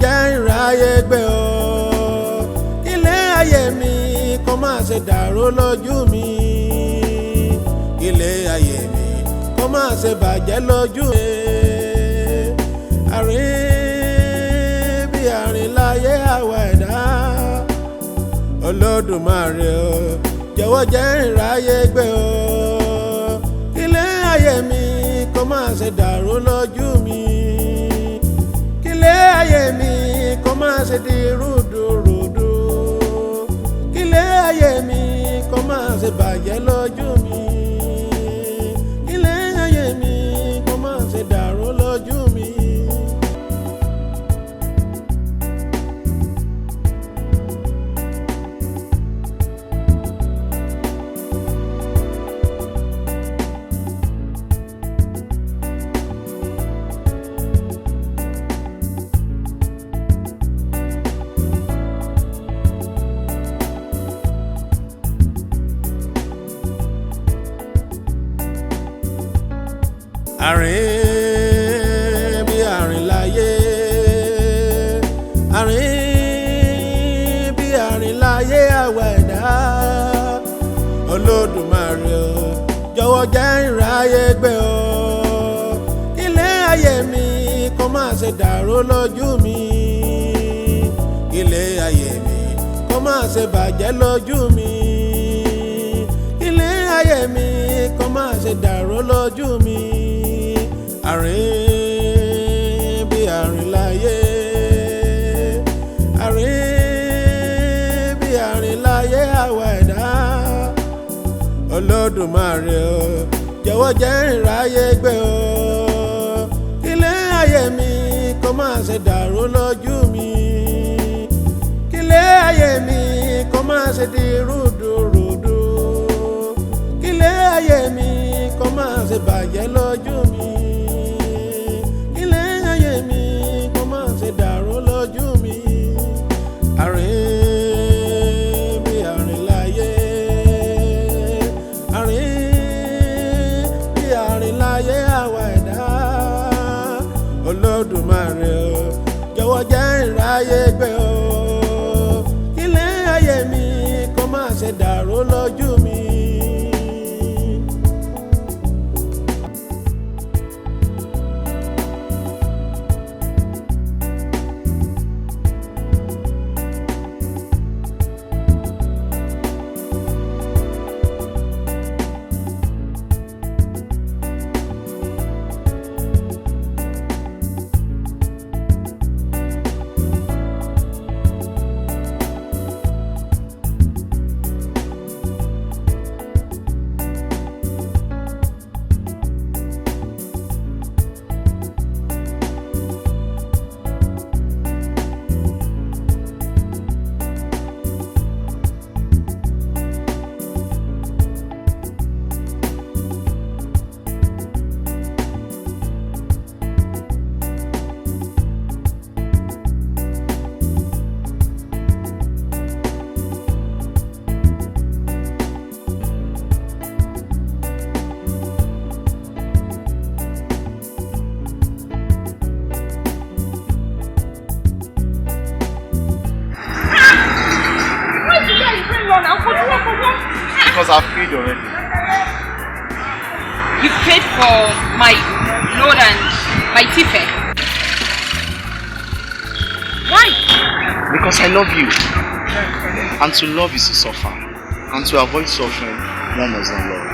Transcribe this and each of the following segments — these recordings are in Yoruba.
jẹ́ ìráyè gbé o ilé ayé mi kó má ṣe dàrú lójú mi ilé ayé mi kó má ṣe bàjẹ́ lójú mi àrín bí àrín láyé àwa ẹ̀dá Olódùmarè o jọ̀wọ́ jẹ́ ìráyè gbé o ilé ayé mi kó má ṣe dàrú lójú mi ilé ayé mi kó má ṣe di rúdurùdu ilé ayé mi kó má ṣe bàjẹ́ lójú mi ilé ayé mi kó má ṣe dàrú lójú mi. Àrín bí àrín láyé àrín bí àrín láyé àwa ẹ̀dá Olódùmarè o jọ̀wọ́ jẹ́ ìráyè gbé o ilé ayé mi kó má ṣe dàrú lójú mi ilé ayé mi kó má ṣe bàjẹ́ lójú mi ilé ayé mi kó má ṣe dàrú lójú mi. Àrín bí àrín láyé àrín bí àrín láyé àwa ẹ̀dá Olódùmarè o jọ̀wọ́ jẹ́ ìráyè gbé o ilé ayé mi kó má ṣe dàrú lójú mi ilé ayé mi kó má ṣe di rúdurùdu ilé ayé mi kó má ṣe bàjẹ́ lójú mi. Dàrú lójú mi àrín bí àrín láyé àrín bí àrín láyé àwa ẹ̀dá Olódùmarè o jọ̀wọ́ jẹ́ ìráyè gbé o ilé ayé mi kó má ṣe dàrú lójú mi. Because I've paid already. You paid for my load and my tiffin. Why? Because I love you. And to love is to suffer. And to avoid suffering, one must not love.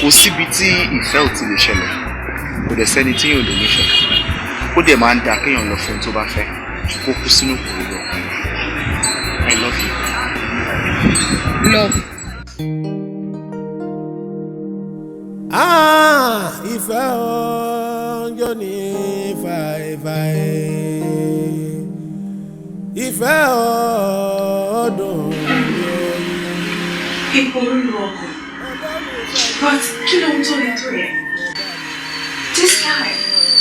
Kò síbi tí ìfẹ́ ò ti lè ṣẹlẹ̀. Kò dẹ̀ sẹ́ni tí yóò lè ní ṣẹlẹ̀. Ó dẹ̀ máa ń dà kéèyàn lọ fún tó bá fẹ́. Kó kú sínú kòrò. I love you. Love. Ìfẹ́ ọjọ́ ní fàìfàì ìfẹ́ ọdún ìpòrú ọkọ̀ but kí ló ń tó lè tó yẹ this guy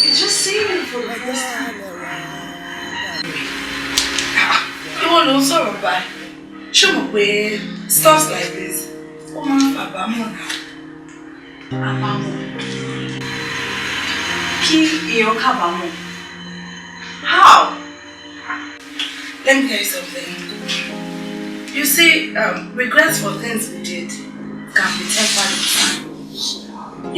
is just saving for the first time. Ìwọ ló ń sọ̀rọ̀ báyìí ṣé o mọ̀ pé stuff like this ó máa ń fàbámọ̀ náà. Àbámọ̀. Kí èèyàn kábàámọ̀. How? Let me tell you something. You see, regrets for things we did can be temporary.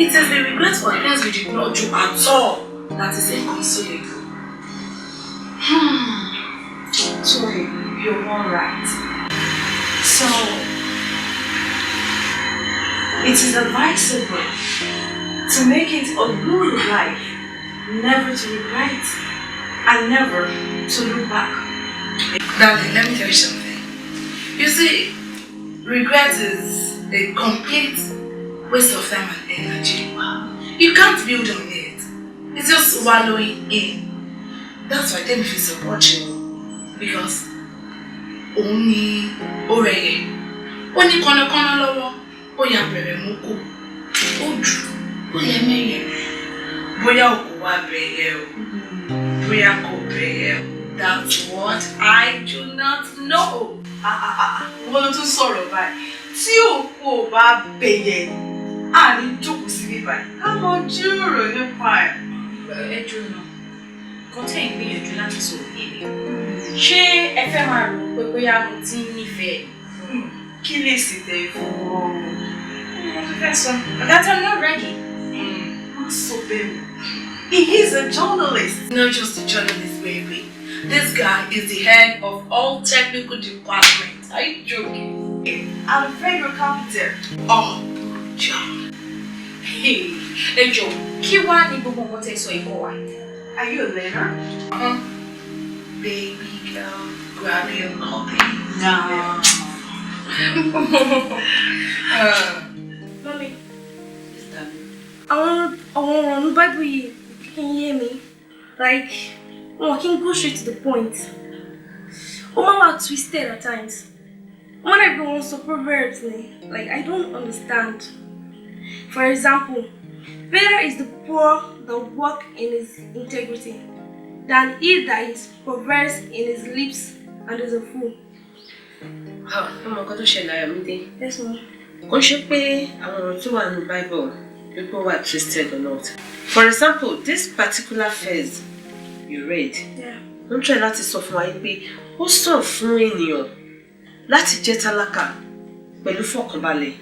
It is the regret for things we did not do at all that is inconsolable. Sorry, you're all right. So, it is advisable to make it a rule of life never to regret and never to look back. Darling, let me tell you something. You see, regret is a complete waste of time and energy. You can't build on it. It's just wallowing in. That's why they feel so watchable. Because only oreye. Only kono lowo. Oya bere moko. Oju. Oya meye. Boya oku wa beye o. Boya ko beye o. That's what I do not know. Wọ́n tún sọ̀rọ̀ báyìí. Tí òkú ò bá bẹ̀yẹ̀, a ní jókòó sí ní báyìí. Ká mọ jíròrò nípa ẹ̀. Ẹ dúró náà. Kọ́tẹ́ ìgbìyànjú láti sọ̀rọ̀ èmi. Ṣé ẹ fẹ́ máa rò pé bóyá mo ti ń nífẹ̀ẹ́? Kí lè sì tẹ̀ fún wọn? Mo ti fẹ́ sọ. That I'm not ready. Má sọ bẹ́ẹ̀ mọ́. He is a journalist. Not just a journalist, baby. This guy is the head of all technical departments. Are you joking? And a federal capital. Oh, John. Hey, ẹ jọ̀ọ́, kí wá ní gbogbo nǹkan tẹ́ sọ ìkọ́ wa? Are you a learner? Baby girl, grab your copy. No. Mommy, I want to Bible you can hear me. Like, I can go straight to the point. Mama are twisted at times. When I go on some proverbs, like I don't understand. For example, better is the poor that walk in his integrity than he that is perverse in his lips and is a fool. Ọmọ kan tó ṣẹlẹ̀ Ayọ̀mídé. Yes, ma'am. Kò ṣe pé àwọn ọ̀rọ̀ tó wà ní Bible people were twisted or not. For example, this particular verse you read. Yeah. Wọ́n try láti sọ fún wa pé ó sàn fún ènìyàn láti jẹ́ tálákà pẹ̀lú fọkànbalẹ̀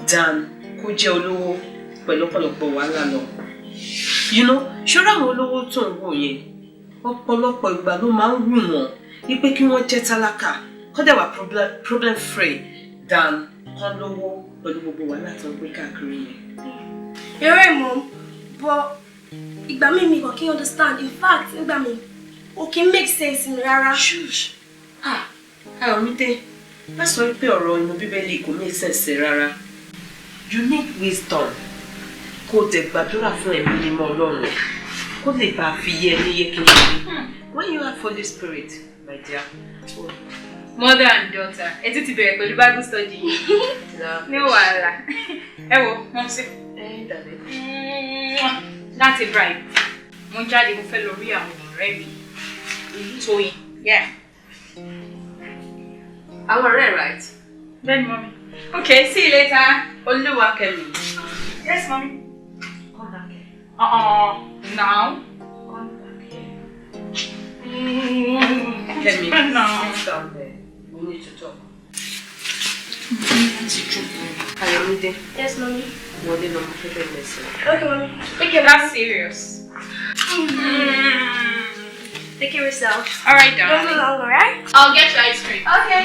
than kó jẹ́ olówó pẹ̀lú ọ̀pọ̀lọpọ̀ wàhálà lọ. You know, ṣọ́ra àwọn olówó tó ń wò yẹn ọ̀pọ̀lọpọ̀ ìgbà ló máa ń wù wọ́n wípé kí wọ́n jẹ́ tálákà kó dẹ̀ wà problem free than kán lówó pẹ̀lú gbogbo wàhálà tó ń gbé káàkiri yẹn. You're right, Mom, but ìgbà mi kò understand. In fact, ìgbà mi okay make sense in rárá. Shush. Ayọ̀mídé, má sọ wípé ọ̀rọ̀ inú Bíbélì kò make sense rárá. You need wisdom. Kó dẹ̀ gbàdúrà fún ẹ̀mí mímọ́ Ọlọ́run. Kó lè bá fi yé ẹni yékéyéké. When you have Holy Spirit, my dear. Mother and daughter, ẹ ti bẹ̀rẹ̀ pẹ̀lú Bible study. Ní wàhálà. Ẹ wo, mọ̀ sí. Dàbí. Láti bribe. Mo jáde mo fẹ́ lọ rí àwọn ọ̀rẹ́ mi. Tóyìn. Yeah. Àwọn ọ̀rẹ́, right? Then, mommy. Okay, see you later. Olúwakẹ́mi. Yes, mommy. Come back here. Now. Come back here. Kẹ́mi, No. sit down there. We need to talk. Ayọ̀mídé. Yes, Mommy. Wọlé lọ mọ fẹ́fẹ́ mẹ́sàn. Okay, Mommy. Take it that serious. Take care of yourself. All right, Don't go darling. longer, right? I'll get you ice cream. Okay.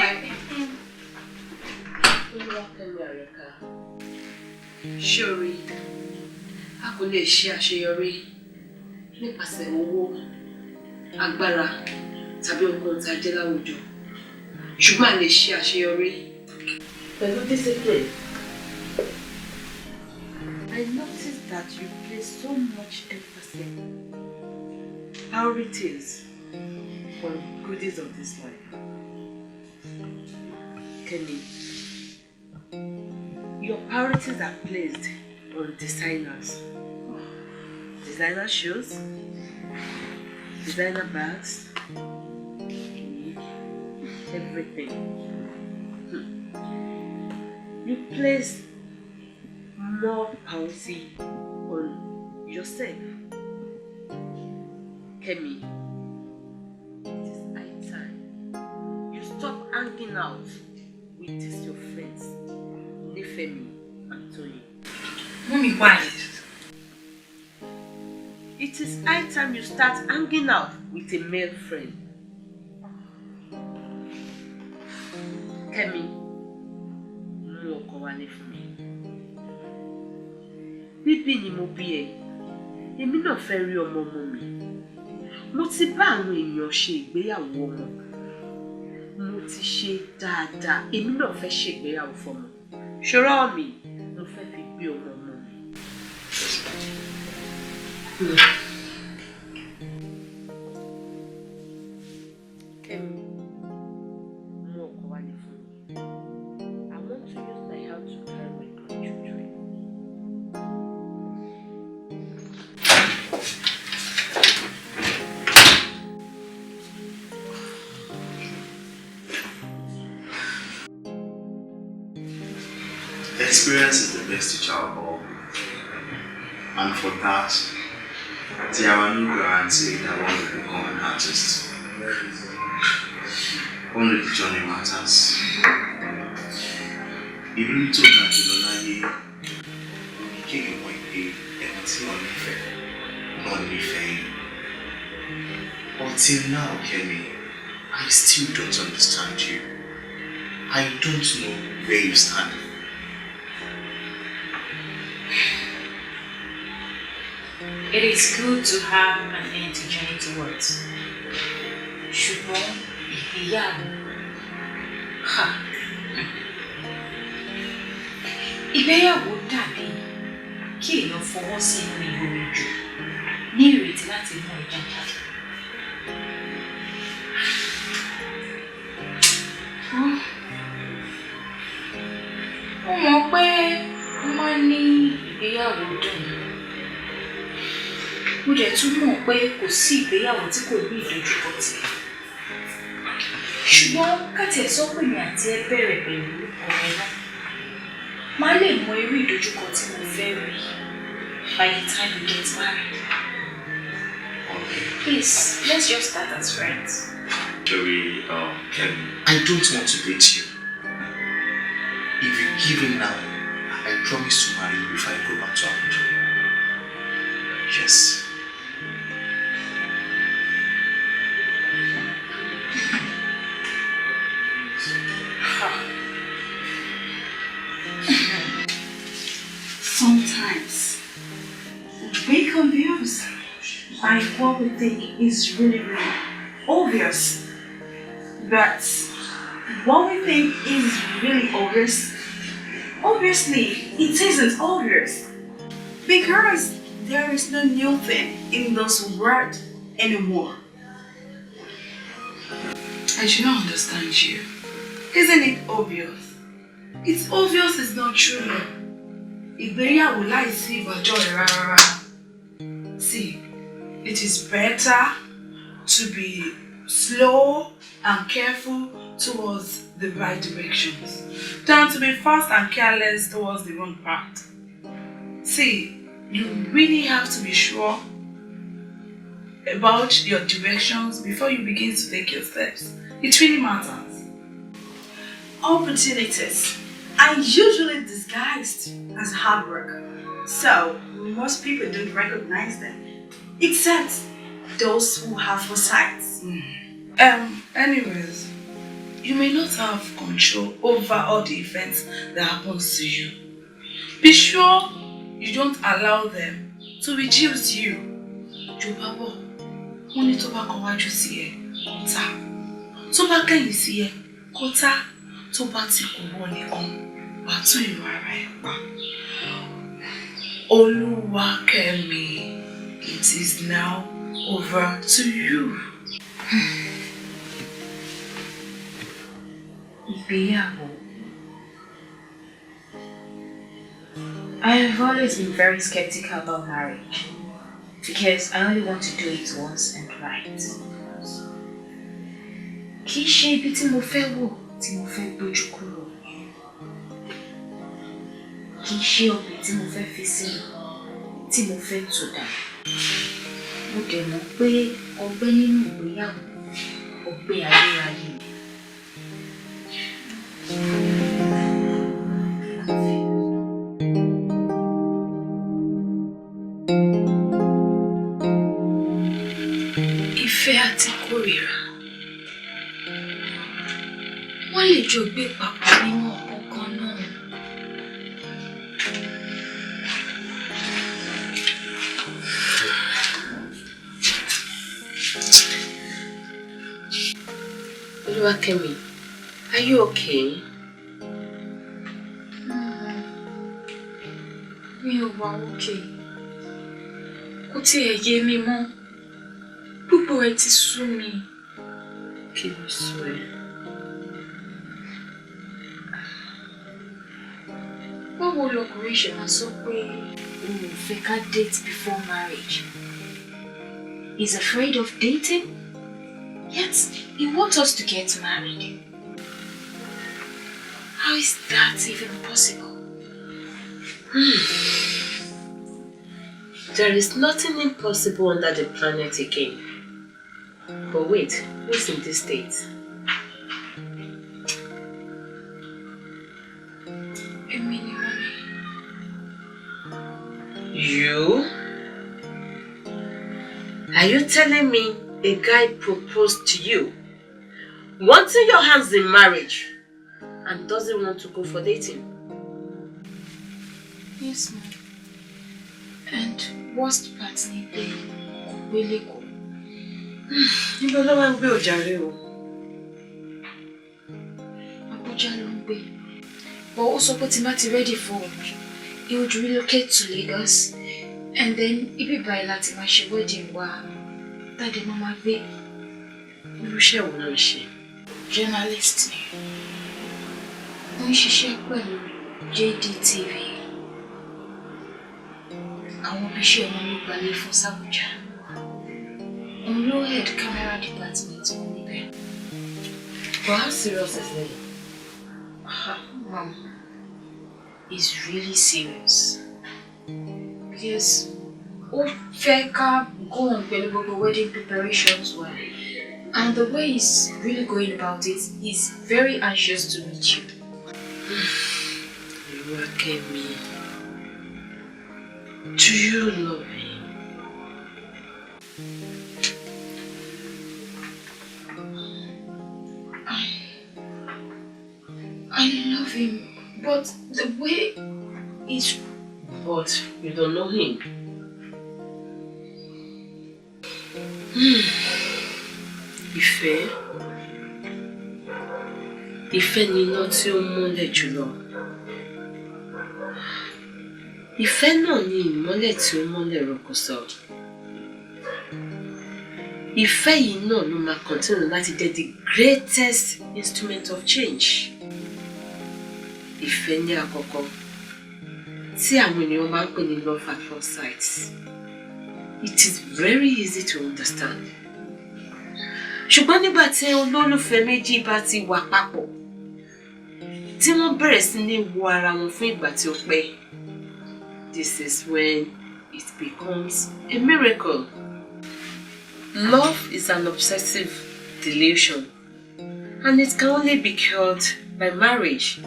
Olúwakẹ́mi Àrẹ̀ká. Ṣórí, a kò lè ṣe àṣeyọrí nípasẹ̀ owó, agbára tàbí ohun tí a jẹ́ láwùjọ. Ṣùgbọ́n a lè ṣe àṣeyọrí pẹ̀lú discipline. I noticed that you place so much emphasis, priorities on goodies of this life. Kenny, your priorities are placed on designers. Designer shoes, designer bags, everything. You place more priority on yourself. Kemi, it is high time hanging out with these your friends, Nifemi and Tony. Mommy, quiet. It is high time you start hanging out with a male friend. Kemi, mú ọkọ wálé fún mi. Bíbí ni mo bí ẹ, èmi náà fẹ́ rí ọmọ mi. Mo ti bá àwọn èèyàn ṣe ìgbéyàwó ọmọ. Mo ti ṣe dáadáa, èmi náà fẹ́ ṣe ìgbéyàwó fọ́mọ. Ṣọ́rọ́ mi, mo fẹ́ fi gbé ọmọ mi. Kemi, mú ọkọ wálé fún mi. I want to use my hand to carry my grandchildren. Experience is the best teacher of all. And for that, there are no guarantee that one will become an artist. Only the journey matters. If you told that to ALAYEE, you became a pay empty on the fame. Until now, Kemi, I still don't understand you. I don't know where you stand. It is good to have an end to journey towards. Ṣùgbọ́n ìgbéyàwó. Ìgbéyàwó dàbí kí èèyàn fọwọ́ sí inú ihò ìjò ní ìrètí láti mú ẹja jáde. Mo mọ̀ pé wọ́n máa ń ní ìgbéyàwó dùn. Mo dẹ̀ tún mọ̀ pé kò sí ìgbéyàwó tí kò ní ìdojúkọ tiẹ̀. Ṣùgbọ́n káti ẹ̀ sọ pé mi àti ẹ bẹ̀rẹ̀ pẹ̀lú ọ̀rẹ́ náà. Má lè mọ irú ìdojúkọ tí mo fẹ́ rí by the time we get married. Please, let's just start as friends. Jerry, Kemi, I don't want to date you. If you give in now, I promise to marry you if I go back to Abuja. Yes. Sometimes we confuse by what we think is really obvious, but what we think is really obvious, obviously it isn't obvious, because there is no new thing in those words anymore. I do not understand you. Isn't it obvious? It's obvious it's not true. Ìgbéyàwó láìsí ìbàjọ́ rárá. See, it is better to be slow and careful towards the right directions than to be fast and careless towards the wrong path. See, you really have to be sure about your directions before you begin to take your steps. It really matters. Opportunities are usually disguised as hard work, so most people don't recognize them, except those who have foresight. Anyways, you may not have control over all the events that happens to you. Be sure you don't allow them to reduce you. Jobabo, wọ́n ní tó bá kọwájú sí ẹ, kọ́tà. Tó bá kẹ́yìn sí ẹ, kọ́tà. Tó bá ti kò wọlé kan, wà tún ìrọ̀ ara ẹ̀ pa. Olúwakẹ́mi, it is now over to you. Ìgbéyàwó. I have always been very skeptical about marriage because I only want to do it once and right. Kì í ṣe ibi tí mo fẹ́ wò tí mo fẹ́ gbójú kúrò. Kì í ṣe ọbẹ̀ tí mo fẹ́ fi sínú tí mo fẹ́ tò dà. Mo dẹ̀ mọ̀ pé ọgbẹ́ nínú ìgbéyàwó ọgbẹ́ ayérayé. Ìfẹ́ àti kórìíra. Wọ́n lè jọ gbé papọ̀ nínú ọkàn kan náà. Oluwakemi, are you okay? Mi ò wà okay. Kò tiẹ̀ yé mi mọ́. Gbogbo ẹ ti sú mi. Kí ló sú ẹ? Báwo lọkùnrin ṣe máa sọ pé òun ò fẹ́ ká date before marriage? He's afraid of dating? Yet he wants us to get married. How is that even possible? There is nothing impossible under the planet again. But wait, who's in this state? You? Are you telling me a guy proposed to you, wanting your hands in marriage, and doesn't want to go for dating? Yes, ma'am. And worst part ni pé kò gbélé kò. Níbo ló wá ń gbé òjàre o? Abuja ló ń gbé. But ó sọ pé tí má ti ready for he would relocate to Lagos, and then ibi báyìí láti máa ṣe wedding wa. Tade mama gbé. Irúṣẹ́ wo ló ń ṣe? Journalist ni. Ó ń ṣiṣẹ́ pẹ̀lú JDTV. Àwọn iṣẹ́ wọn ló gbalẹ̀ fún Sàbújá. Òun ló head camera department wọn níbẹ̀. But how serious is it? Mom, it's really serious. Because ó fẹ́ ká go on pẹ̀lú gbogbo wedding preparations wa. And the way he's really going about it, he's very anxious to meet you. Oluwakemi, do you love me? I love him, but the way he's... But you don't know him. Ìfẹ́. Ìfẹ́ ni iná tí ó mọ́lẹ̀ jùlọ. Ìfẹ́ náà ni ìmọ́lẹ̀ tí ó mọ́lẹ̀ rọ̀kọ̀sọ̀. Ìfẹ́ yìí náà ló máa continue láti jẹ́ the greatest instrument of change. Ìfẹ́ ní àkọ́kọ́ tí àwọn ènìyàn máa ń pè ní love at first sight. It is very easy to understand. Ṣùgbọ́n nígbà tí olólùfẹ́ méjì bá ti wà papọ̀, tí wọ́n bẹ̀rẹ̀ sí ní wo ara wọn fún ìgbà tí ó pẹ́, this is when it becomes a miracle. Love is an obsessive delusion, and it can only be cured by marriage.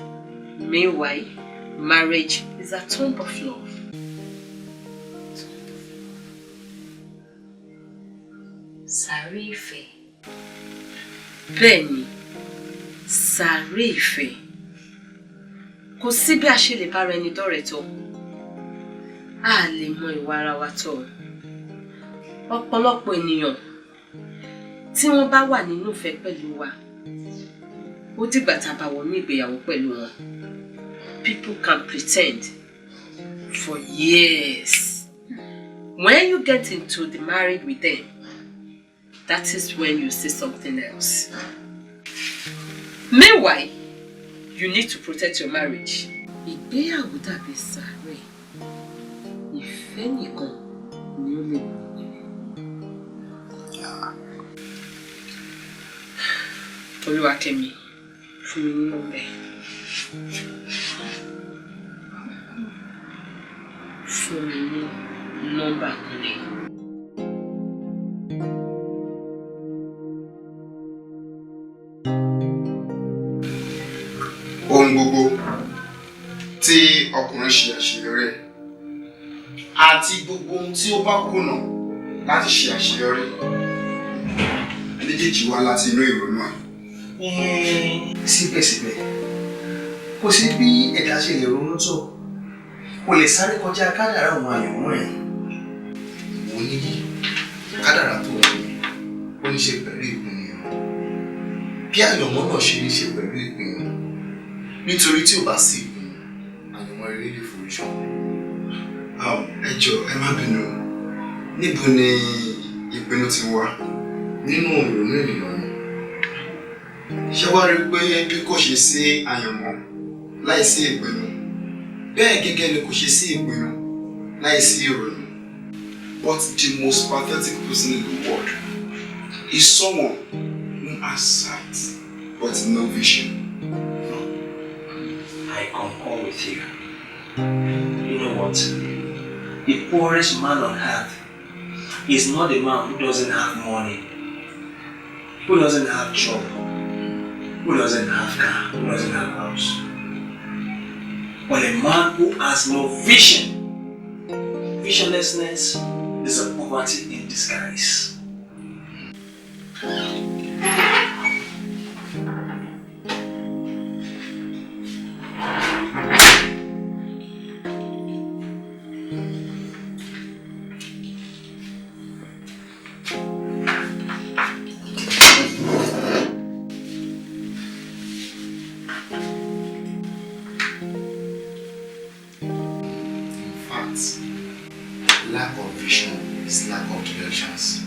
Meanwhile, marriage is a tomb of love. Sàárè ìfẹ́. Bẹ́ẹ̀ni, sàárè ìfẹ́. Kò sí bí a ṣe lè bára ẹni dọ́rẹ̀ẹ́ tó. A lè mọ ìwà ara wa tó. Ọ̀pọ̀lọpọ̀ ènìyàn tí wọ́n bá wà nínú ìfẹ́ pẹ̀lú wa, ó dìgbà tá a bá wọ ní ìgbéyàwó pẹ̀lú wọn. People can pretend for years. When you get into the marriage with them, that is when you see something else. Meanwhile, you need to protect your marriage. Ìgbéyàwó dàbí sàárè. Ìfẹ́ nìkan ni ó lè wọ níbẹ̀. Olúwakẹ́mi, fún mi ní nọ́mbà. Fún mi ní nọ́mbà Kúnlé. ọkùnrin ṣe àṣeyọrí àti gbogbo ohun tí ó bá kùnà láti ṣe àṣeyọrí méjèèjì wá láti inú ìrònú ẹ̀. Síbẹ̀síbẹ̀ kò sí bí ẹ̀dá ṣe lè ronú tó kò lè sáré kọjá kádàrá àwọn àyànmọ́ ẹ̀. Wọ́n ní kádàrá tó wọ́n ní ó ní ṣe pẹ̀lú ìpinnu ẹ̀. Bí àyànmọ́ náà ṣe ní ṣe pẹ̀lú ìpinnu nítorí tí ò bá sí ìpinnu àyànmọ́ rere lè forí ṣọ. Ẹ jọ̀ọ́ ẹ má bínú níbo ni ìpinnu ti wá nínú ìrònú ènìyàn ni. Ṣé wá rí pé bí kò ṣe sí àyànmọ́ láìsí ìpinnu bẹ́ẹ̀ gẹ́gẹ́ ni kò ṣe sí ìpinnu láìsí ìrònú. But the most pathetic person in the world is someone who has sight but no vision. I concur with you. You know what? The poorest man on earth is not a man who doesn't have money, who doesn't have job, who doesn't have car, who doesn't have house. But a man who has no vision. Visionlessness is a poverty in disguise. Lack of vision is lack of directions.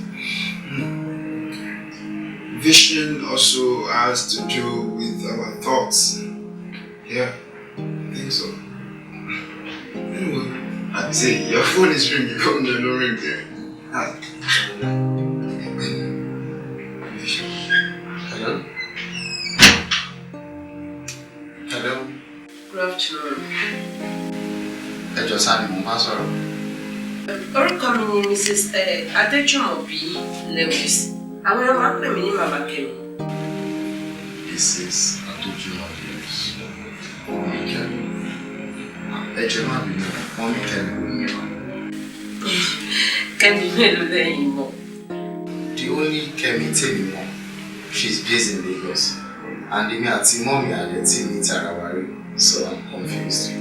Vision also has to do with our thoughts. Yeah, I think so. Anyway, I say your phone is ringing. Come on, don't ring there. Vision. Hello? Hello? Good afternoon. I just had a moment. Orúkọ mi ni Mrs. Jumoke Lewis. Àwọn ọmọ máa ń pè mí ní Mama Kemi. Mrs. Jumoke Lewis. Mommy Kemi. Ẹ jẹ́ má bínú, Mommy Kemi ló ní wa. Kemi mélòó lẹ́yìn mọ̀? The only Kemi tèmi mọ̀, she's based in Lagos. And èmi àti Mommy àdẹ tí mi tara wa rí, so I'm confused.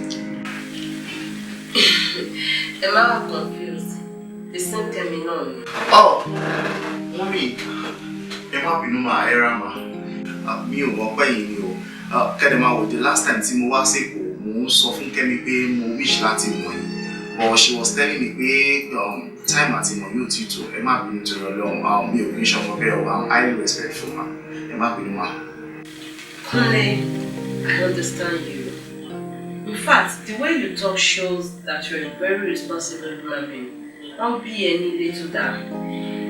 Am I confused? The same Kemi náà ni. Oh, Mommy, ẹ má bínú máa ẹ rà mà. Mi ò mọ̀ pé yìí ni o. Kẹ́dẹ̀ máa wò the last time tí mo wá sèkò, mo ń sọ fún Kemi pé mo wish láti mọ̀ yìí. But she was telling me pé time àti mọ̀ yóò ti tó. Ẹ má bínú torí Ọlọ́run. Mi ò kí ń ṣọmọ bẹ́ẹ̀ o. I'm highly respectful ma. Ẹ má bínú ma. Kunle, I understand you. In fact, the way you talk shows that you're a very responsible human being. Don't be any little that.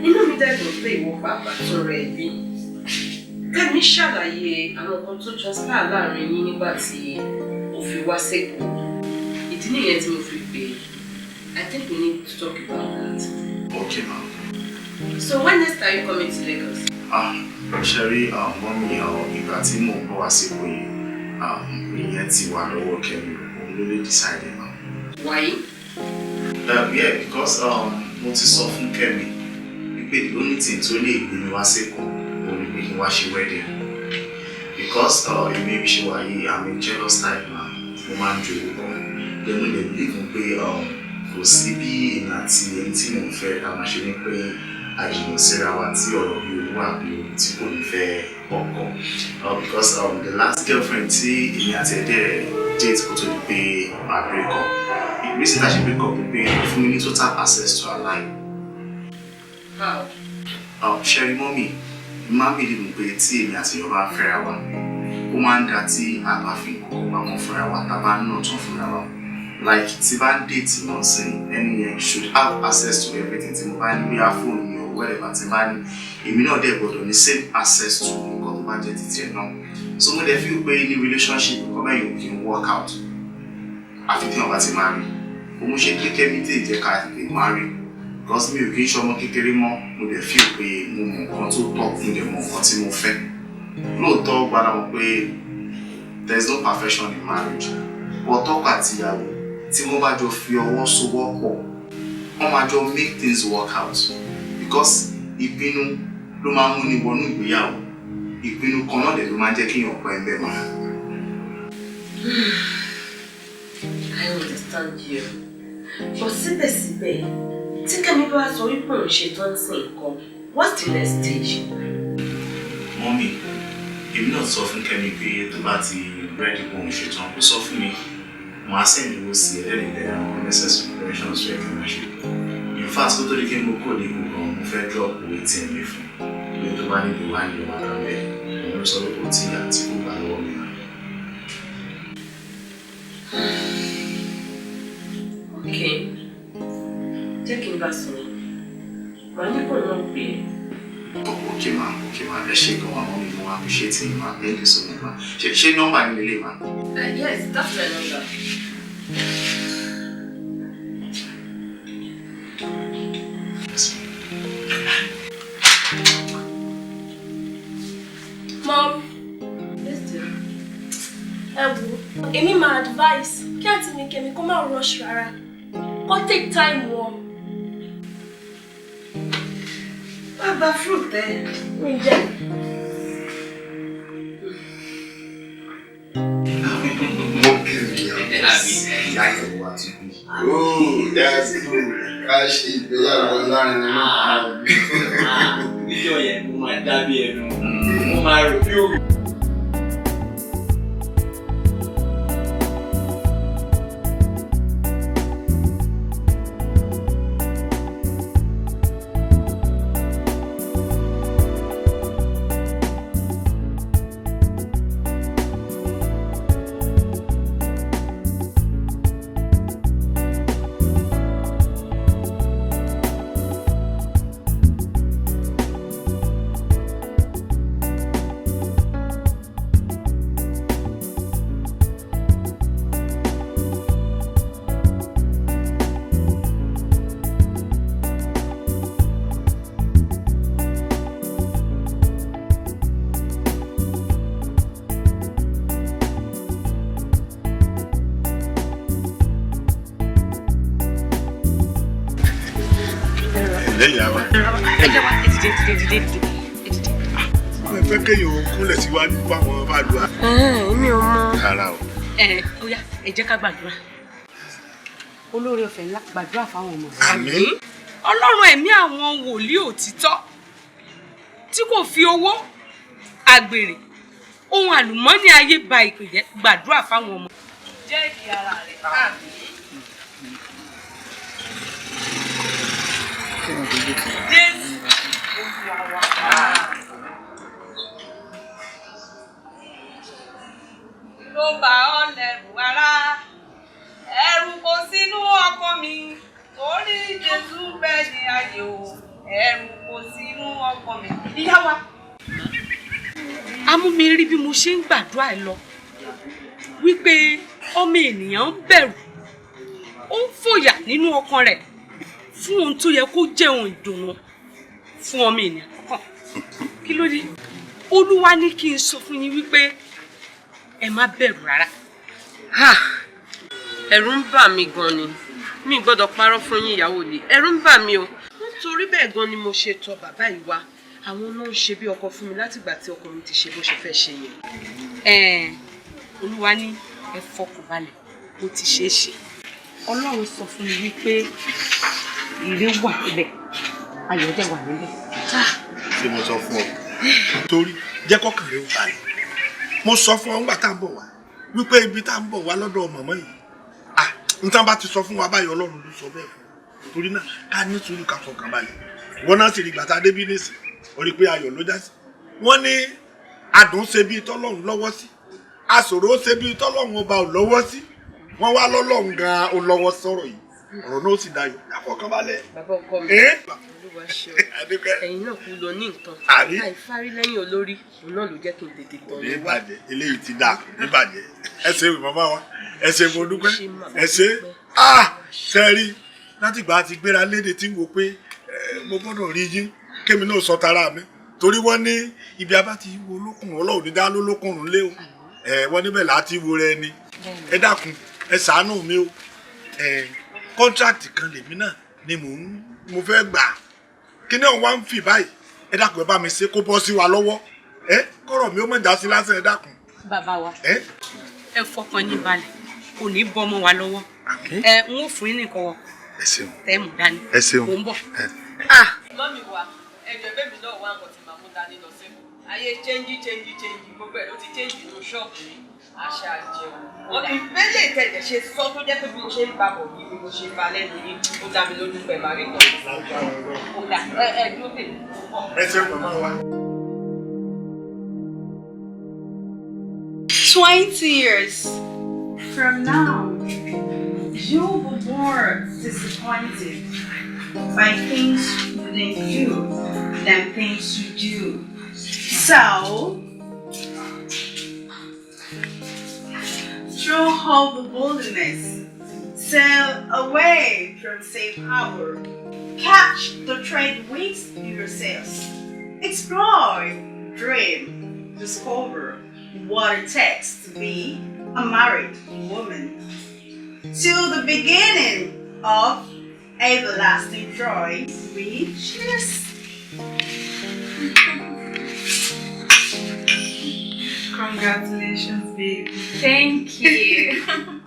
You know me that don't play work back already. Kẹ́mi ṣàlàyé àwọn nǹkan tó transpire láàrin yín nígbà tí o fi wá sẹ́kọ̀ọ́. Ìdí nìyẹn tí mo fi pè é. I think we need to talk about that. Okay, ma'am. So when next are you coming to Lagos? Sherry, Mommy, ìgbà tí mò ń bọ̀ wá sẹ́kọ̀ọ́ yìí, ìyẹn ti wà lọ́wọ́ Kemi. Òun ló lè decide now. Why? Yeah, because mo ti sọ fún Kemi wípé the only thing tó lè gbé mi wá sẹ́kọ̀ọ́ òun ni pé kí n wá ṣe wedding. Because èmi bí ṣe wà yìí, I'm a jealous type man. Mo máa ń jo owó gan. Then mo lè believe pé kò sí bí èmi àti ẹni tí mò ń fẹ́ ká máa ṣe ní pé àjùmọ̀ síra wa tí ọ̀rọ̀ bí owó àbí ohun tí kò ní fẹ́ ọkọ. Because the last girlfriend tí èmi àti ẹ̀dẹ̀ date kò tó di pé máa break up. Reason that she break up with me fún mi ní total access to her life. How? Sherry, Mommy, máa ń believe pé tí èmi àti Yorùbá fẹ́ra wa, ó máa ń dá tí a bá fi kókó pamọ́ fúnra wa, tá a bá ń nà tán fúnra wa. Like tí bá ń date náà sí ẹni yẹn should have access to everything tí mo bá ní bí a fóònù mi or whatever tí bá ní. Èmi náà dẹ̀ gbọ́dọ̀ ní same access to nǹkan tó bá jẹ́ títí ẹ̀ náà. So mo dẹ̀ feel pé ní relationship nǹkan bẹ́ẹ̀ yóò kí n work out. Àfi tí wọ́n bá ti máa rí. Mo ṣe pé Kemi tè jẹ́ ká lè marry because mi ò kí ń ṣọmọ kékeré mọ́, mo dẹ̀ feel pé mo mọ nǹkan tó tọ́, mo dẹ̀ mọ nǹkan tí mo fẹ́. Lóòótọ́ gbára mọ̀ pé there is no perfection in marriage ọ̀tọ́kọ àti ìyàwó tí wọ́n bá jọ fi ọwọ́ sowọ́pọ̀ wọ́n máa jọ make things work out because ìpinnu ló máa ń múni wọnú ìgbéyàwó ìpinnu kan náà dẹ̀ ló máa ń jẹ́ kí èèyàn pẹ́ ẹgbẹ́ máa. I understand you. But síbẹ̀síbẹ̀ tí Kẹ́mi bá sọ wípé òun ṣetán sí nǹkan, what's the next stage? Mọ́mí, èmi náà sọ fún Kẹ́mi pé tó bá ti rẹ́dí pé òun ṣetán kó sọ fún mi. Màá sẹ́yìn owó sí ẹlẹ́dẹ̀ẹ́dẹ́ àwọn necessary preparations rẹ̀ kí wọ́n ṣe. In fact, kó tó di kí n kó ní gbogbo mo fẹ́ drop owó tí ẹ̀ mi fún. Ìwé tó bá nílò wá nílò wá kan bẹ́ẹ̀. Òun ló sọ pé kò tí àti kò gbà lọ́wọ́ mi náà. Okay. Jẹ́ kí n bá sọ̀rọ̀. Màá ní kò náà pè é. Okay, ma. Ẹ ṣé gan-an, mọ́mí, mo appreciate yín, ma. Thank you so much, ma. Ṣé nọ́mbà yín lélẹ̀, ma? Yes, that's my number. Mom, èmi máa advice kí àǹtí mi Kẹ́mi kó má rush rárá. Kó take time wọn. Bàbá fruit ẹ. Mi jẹ. Mo kiri ìyàwó àti bí. Oh, that's good. Ká ṣe ìgbéyàwó láàrin nínú àwọn. Níjọ́ yẹn mo máa dábí ẹnu. Mo máa rò bí òwe. Fẹ́ kéèyàn kúnlẹ̀ síwájú fáwọn fàdúrà. Èmi ò mọ. Rárá o. Ó yá, ẹ jẹ́ ká gbàdúrà. Olóore ọ̀fẹ́ ńlá gbàdúrà fáwọn ọmọ. Àmín. Ọlọ́run ẹ̀mí àwọn wòlíì òtítọ́ tí kò fi owó, àgbèrè, ohun àlùmọ́ọ́nì ayé ba ìpè jẹ́ gbàdúrà fáwọn ọmọ. Jẹ́ kí ara rẹ̀ káàbí. Jésù Olúwa wa. Ló bá ọ lẹ́rù ara, ẹ̀rù kò sínú ọkàn mi, torí Jésù bẹ́ẹ̀ ni ayé o, ẹ̀rù kò sínú ọkàn mi. Ìyá wa, amú mi rí bí mo ṣe ń gbàdúrà ẹ lọ, wípé ọmọ ènìyàn ń bẹ̀rù, ó ń fòyà nínú ọkàn rẹ̀ fún ohun tó yẹ kó jẹ́ ohun ìdùnnú fún ọmọ ènìyàn kọ̀ọ̀kan. Kí ló dé? Olúwa ní kí n sọ fún yín wípé ẹ má bẹ̀rù rárá. Ẹ̀rù ń bà mí gan ni. Mi gbọ́dọ̀ parọ́ fún yín ìyàwó ni. Ẹ̀rù ń bà mí o. Nítorí bẹ́ẹ̀ gan ni mo ṣe tọ̀ bàbá yìí wá. Àwọn náà ń ṣe bí ọkọ fún mi látìgbà tí ọkọ mi ti ṣe bó ṣe fẹ́ ṣe yẹn. Olúwa ní ẹ fọkàn balẹ̀, ó ti ṣeé ṣe. Ọlọ́run sọ fún mi wípé ire wà níbẹ̀, ayọ̀ dẹ̀ wà níbẹ̀. Ṣé mo sọ fún ọ? Torí jẹ́ kọ́kàn rẹ̀ ó balẹ̀. Mo sọ fún ọ nígbà tá à ń bọ̀ wá wípé ibi tá à ń bọ̀ wá lọ́dọ̀ màmá yìí. Nǹkan bá ti sọ fún wa báyìí Ọlọ́run ló sọ bẹ́ẹ̀ fún. Torí náà ká ní sùúrù ká fọkàn balẹ̀. Wọ́n náà sì rí gbàtà débí nísìn. Ó rí pé ayọ̀ ló já sí. Wọ́n ní adùn ṣe bí tọ́lọ́run lọ́wọ́ sí. Àṣòro ṣe bí tọ́lọ́run ọba ò lọ́wọ́ sí. Wọ́n wá lọ́lọ́run gan-an ó lọ́wọ́ sọ̀rọ̀ yìí. Ọ̀rọ̀ náà ó sì dayọ̀. Àfọkàn balẹ̀. Bàbá ọkọ mi. Olúwa ṣe o. Ẹ̀yin náà kú lọ ní nǹkan. Àìfárí lẹ́yìn olórí, òun náà ló jẹ́ kí n tètè tọ̀ yín. Níbàjẹ́, eléyìí ti dà níbàjẹ́. Ẹ ṣé ìwé màmá wa, ẹ ṣé mo dúpẹ́, ẹ ṣé. Sẹ́rí látìgbà ti gbéra léde tí ń wo pé mo gbọ́dọ̀ rí yín kémi náà sọ tara mi. Torí wọ́n ní ibi abá ti wo lókùnrin Ọlọ́run ní dá lólókùnrin lé o. Wọ́n níbẹ̀ láti wo rẹ ni. Ẹ dákun ẹ ṣàánú mi o contract kan lèmi náà ni mo fẹ́ gbà kíní ọ̀hún wá ń fì báyìí ẹ dákun ẹ bá mi ṣe kó bọ́ sí wa lọ́wọ́ kọ́rọ̀ mi ó mọ̀ já sí lásán ẹ dákun. bàbá wa ẹ fọkàn yín balẹ̀ kò ní bọ́ ọmọ wa lọ́wọ́ n ó fún yín nìkan wọ tẹ́ mú dání mò ń bọ̀. mọ́mí wa ẹ̀jọ̀ bẹ́ẹ̀ mi náà wá nǹkan tí màá mú dání lọ sí ayé chẹ́ńjì gbogbo ẹ̀ ló ti chẹ́ńjì nínú ṣọ́ọ̀bù mi àṣà àjẹun wọn kì í fẹ́lẹ̀ tẹ̀lẹ̀ ṣe sọ tó jẹ́ pé bí mo ṣe ń bá bọ̀ yìí bí mo ṣe ń bá lẹ́nu yìí ó dá mi lójú pẹ̀ máa rí kan. ó dà ẹ dúró tèmi. ẹ ṣe màmá wa. 20 years from now, you will be more disappointed by things you didn't do than things you do. So, throw off the boldness, sail away from safe harbor, catch the trade winds yourselves, explore, dream, discover what it takes to be a married woman, till the beginning of everlasting joy. We cheers. Congratulations, baby. Thank you.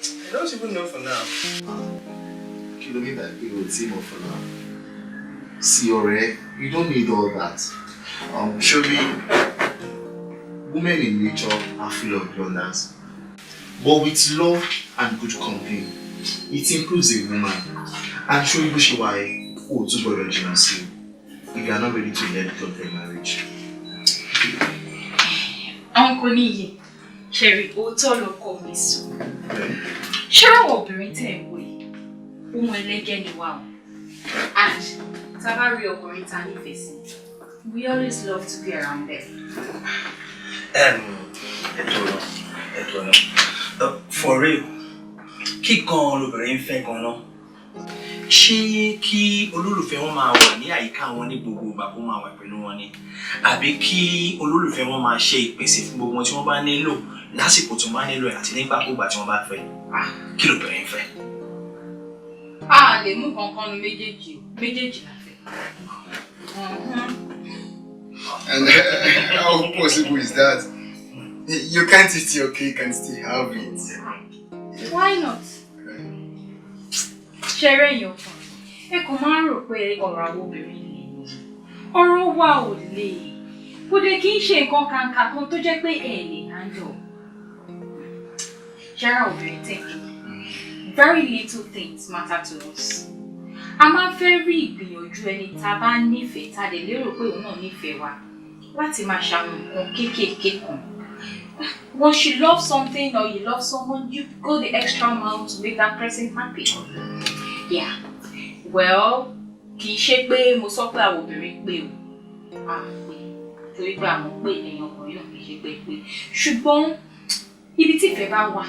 I don't even know for now. Kilometer people see more for now. See already, you don't need all that. Surely, women in nature are full of blunders. But with love and good company, it improves a woman. And show you why to go original if you are not ready to let go of a marriage. Uncle Niyi, Sherry, òótọ́ call me so. Sure, what parenting way? Wow. And Tabari or Corinthian facing. We always love to be around them. For real, keep on looking fake or no. Ṣé kí olólùfẹ́ wọn máa wà ní àyíká wọn ní gbogbo ìgbà kó máa wà pẹ̀lú wọn ni àbí kí olólùfẹ́ wọn máa ṣe ìpèsè fún gbogbo tí wọ́n bá nílò lásìkò tó máa nílò ẹ̀ àti nígbàkúgbà tí wọ́n bá fẹ́. Kí lóbìnrin fẹ́? A lè mú kankan nu méjèèjì la fẹ́. And how possible is that? You can't eat your cake and still have it. Why not? Ṣeré yín ọkàn. Ẹ kò máa ń rò pé ọ̀rọ̀ àwọn obìnrin lè ní. Ọ̀rọ̀ wa ò lè. Kò dé kí n ṣe nǹkan kàǹkà kan tó jẹ́ pé ẹ lè handle. Ṣẹ́ra obìnrin thinking. Very little things matter to us. A máa fẹ́ rí ìgbìyànjú ẹni tá a bá nífẹ̀ẹ́ tá a lè lérò pé òun náà nífẹ̀ẹ́ wa láti máa ṣàwọn nǹkan kéékèèké kan. Once you love something or you love someone, you go the extra mile to make that person happy. Yeah. Well, kì í ṣe pé mo sọ pé àwọn obìnrin pé o. Torí pé àwọn pé ẹ̀yàn ọkùnrin náà kì í ṣe pé. Ṣùgbọ́n ibi tí ìfẹ́ bá wà,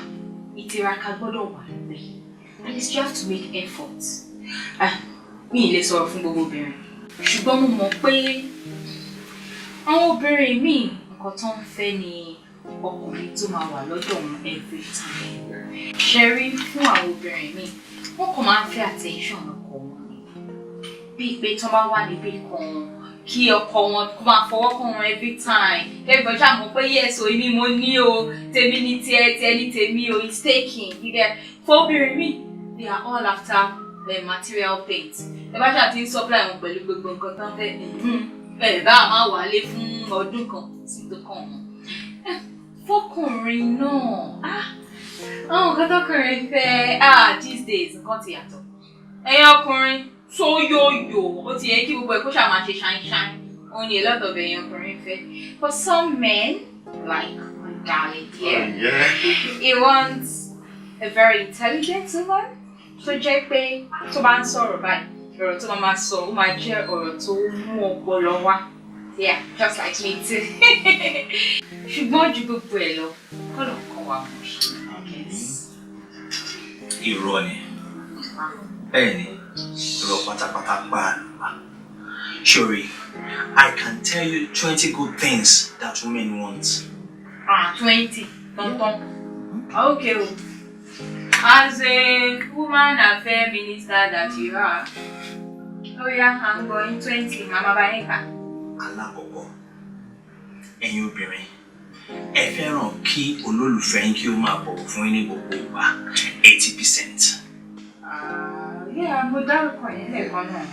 ìtiraka gbọ́dọ̀ wà níbẹ̀. At least you have to make effort. Mi ì lè sọ̀rọ̀ fún gbogbo obìnrin. Ṣùgbọ́n mo mọ̀ pé àwọn obìnrin míì nǹkan tó ń fẹ́ ni ọkùnrin tó máa wà lọ́dọ̀ wọn every time. Ṣẹ́rí fún àwọn obìnrin míì, wọ́n kàn máa ń fẹ́ attention ọkọ wọn ni. Bíi pé tó bá wà níbí kan, kí ọkọ wọn kó máa fọwọ́ kàn wọn every time. Everybody ṣáà mọ̀ pé yes o, èmi mo ní o, tèmi ní tiẹ̀, tiẹ̀ ní tèmi o, it's taking. For obìnrin míì, they are all after the material things. Ẹ bá ṣáà ti ń supply wọn pẹ̀lú gbogbo nǹkan tó ń fẹ́. Bẹ́ẹ̀ bá a máa wálé fún ọdún kan sí tó kàn wọ́n. Fọkùnrin náà, àwọn nǹkan tọkùnrin fẹ́, these days nǹkan ti yàtọ̀. Ẹ̀yin ọkùnrin tó yóyò, ó ti yẹ kí gbogbo ẹ̀ kó ṣáà máa ṣe shine. Only a lot of ẹ̀yin ọkùnrin fẹ́. For some men, like my darling here, he wants a very intelligent woman. Tó jẹ́ pé tó bá ń sọ̀rọ̀ báyìí, ọ̀rọ̀ tó máa sọ, ó máa jẹ́ ọ̀rọ̀ tó mú ọpọlọ wá. Yeah, just like me too. Ṣùgbọ́n ju gbogbo ẹ̀ lọ, kọ́lọ̀ kan wà mọ̀ ṣe. Irọ́ ni. Bẹ́ẹ̀ ni, irọ́ pátápátá pa àlùbá. Sorry, I can tell you 20 good things that women want. 20. Okay. As a woman affair minister that you are, oh yeah, I'm going 20. Mama Baeka. Alákọ̀ọ́kọ́, ẹ̀yin obìnrin, ẹ fẹ́ràn kí olólùfẹ́ yín kí ó máa bọ̀wọ̀ fún yín ní gbogbo ìgbà 80%. Yeah, mo dárúkọ yẹn lẹ́ẹ̀kan náà.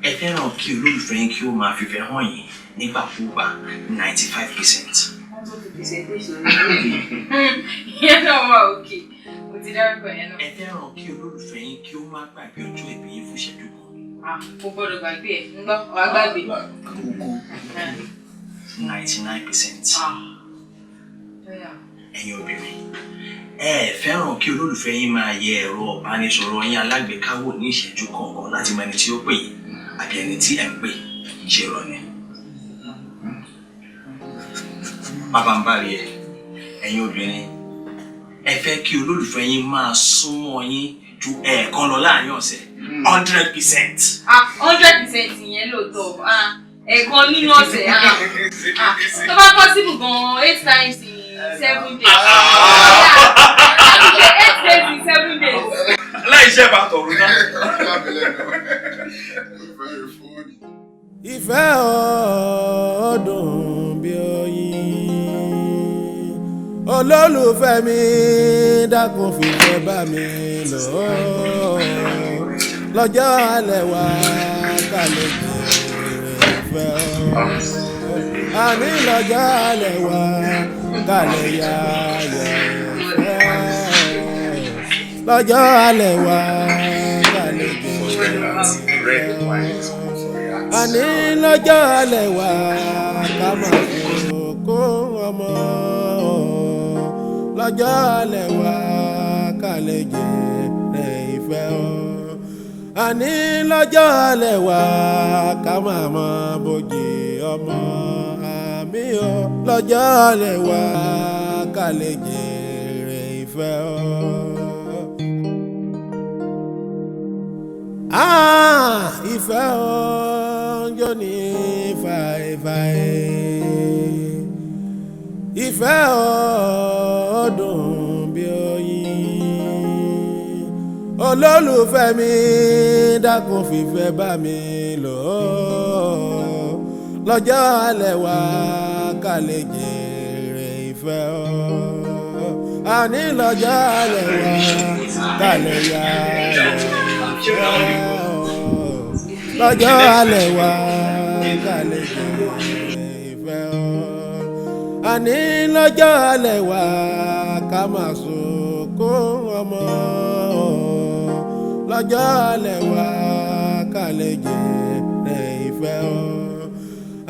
Ẹ fẹ́ràn kí olólùfẹ́ yín kí ó máa fìfẹ́ hàn yín nígbàkúgbà 95%. Yẹn náà wà òkè. Mo ti dárúkọ yẹn náà. Ẹ fẹ́ràn kí olólùfẹ́ yín kí ó má gbàgbé ọjọ́ ìbí yín fún ìṣẹ́jú kan. Mo gbọ́dọ̀ gbàgbé ẹ̀. Ń gbọ́, wàá gbàgbé. 99%. Ẹ̀yin obìnrin, ẹ fẹ́ràn kí olólùfẹ́ yín máa yẹ ẹ̀rọ ìbánisọ̀rọ̀ yín alágbèéká wò ní ìṣẹ́jú kọ̀ọ̀kan láti mọ ẹni tí ó pè yín àbí ẹni tí ẹ̀ ń pè ṣe rọ̀ ni. Bàbá ń bá rí ẹ, ẹ̀yin obìnrin, ẹ fẹ́ kí olólùfẹ́ yín máa súnmọ́ yín ju ẹ̀ẹ̀kan lọ láàrin ọ̀sẹ̀ 100%. 100% yẹn lóòótọ́. Ẹ̀ẹ̀kan nínú ọ̀sẹ̀. Tó bá possible gan-an 8 times in 7 days. 8 days in 7 days. Láì ṣe bá tọ̀rọ̀ náà. Ìfẹ́ ọdún bí oyin, olólùfẹ́ mi dákun fìfẹ́ bá mi lọ, lọ́jọ́ alẹ́ wa kálẹ̀ jẹ́ ìfẹ́ àní lọ́jọ́ alẹ́ wa kálẹ̀ yá ìfẹ́, lọ́jọ́ alẹ́ wa kálẹ̀ jẹ́ ìfẹ́, àní lọ́jọ́ alẹ́ wa ká máa kó ọmọ, lọ́jọ́ alẹ́ wa ká lè jèrè ìfẹ́ o, àní lọ́jọ́ alẹ́ wa ká máa mọ bójì ọmọ àmì o, lọ́jọ́ alẹ́ wa ká lè jèrè ìfẹ́ o. Ìfẹ́ o jó ní fàìfàì, ìfẹ́ ọdún bí oyin olólùfẹ́ mi dákun fìfẹ́ bá mi lò lọ́jọ́ alẹ́ wa ká lè jèrè ìfẹ́ àní lọ́jọ́ alẹ́ wa ká lè yá lọ́jọ́ alẹ́ wa ká lè jèrè ìfẹ́ àní lọ́jọ́ alẹ́ wa ká máa sunkún ọmọ lọ́jọ́ alẹ́ wa ká lè jèrè ìfẹ́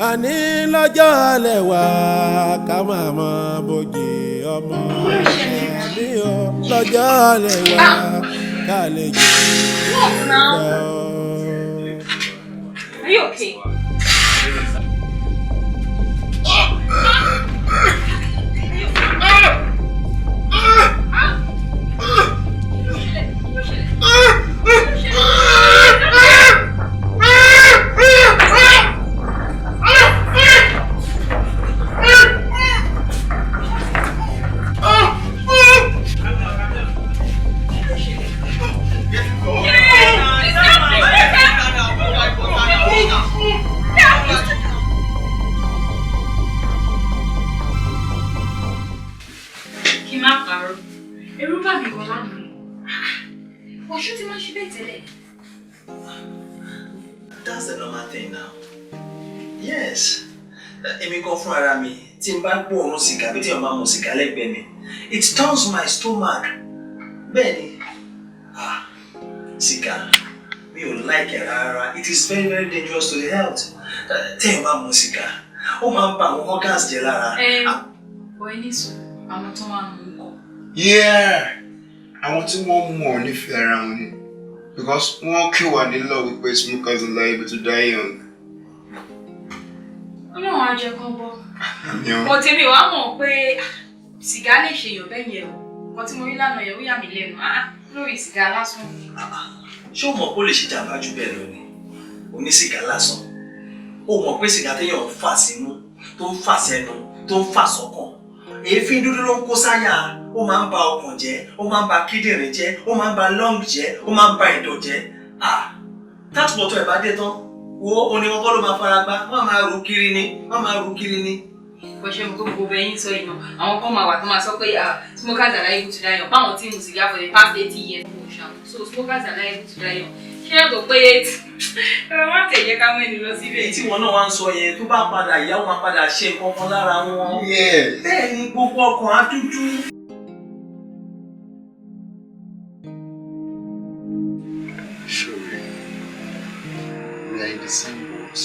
àní lọ́jọ́ alẹ́ wa ká máa mọ bójì ọmọ àní lọ́jọ́ alẹ́ wa ká lè jèrè ìfẹ́. Are you okay? That's the normal thing now. Yes. Èmi kan fún ara mi tí n bá gbọ́ òórùn sìgá bí tí n bá mu sìgá lẹ́gbẹ̀ẹ́ mi. It turns my stomach. Bẹ́ẹ̀ni. Sìgá. Mi ò like it rárá. It is very very dangerous to the health. Tí n bá mu sìgá, ó máa ń ba àwọn organs jẹ́ lára. Bọ̀ ẹni sùn, àwọn tó máa ń mú kọ. Yeah. Àwọn tí wọ́n mú ọ nífẹ̀ẹ́ ara wọn ni. Because wọ́n kí wà nílò wípé smokers are liable to die young. Ọlọ́run á jẹ́ kán bọ́. Mo tèmi wá mọ̀ pé sìgá lè ṣe èèyàn bẹ́ẹ̀ yẹn o. Nǹkan tí mo rí lánàá yẹn ó yà mí lẹ́nu. Lórí sìgá lásán. Ṣé o mọ̀ pé ó lè ṣe jàmbá jù bẹ́ẹ̀ lọ ni? Oní sìgá lásán. O mọ̀ pé sìgá téèyàn ń fà sínú, tó ń fà sẹ́nu, tó ń fà sọ́kàn. Èéfín dúdú ló ń kó sáyà. Ó máa ń ba ọkàn jẹ́, ó máa ń ba kíndìnrín jẹ́, ó máa ń ba lung jẹ́, ó máa ń ba ẹ̀dọ̀ jẹ́. Táàtù bọ̀tọ̀ ẹ̀ bá dé tán, wo oníwọ́n kọ́ ló máa fara gbá, wọ́n máa rú kiri ni, wọ́n máa rú kiri ni. Bó ṣe mú gbogbo ẹyin sọ ìnà, àwọn kan máa wà tó máa sọ pé smokers are liable to die young. Báwọn tí mu sìgá for the past 80 years kò ṣàwọn. So smokers are liable to die young. Ṣé ẹ tó pé ẹ̀rọ má tẹ̀yẹ ká mẹ́ni lọ síbẹ̀? Èyí tí wọn náà wá ń sọ yẹn tó bá padà ìyá wọn máa padà ṣe nǹkan kan lára wọn. Bẹ́ẹ̀ ni gbogbo ọkàn á dúdú. We are in the same boat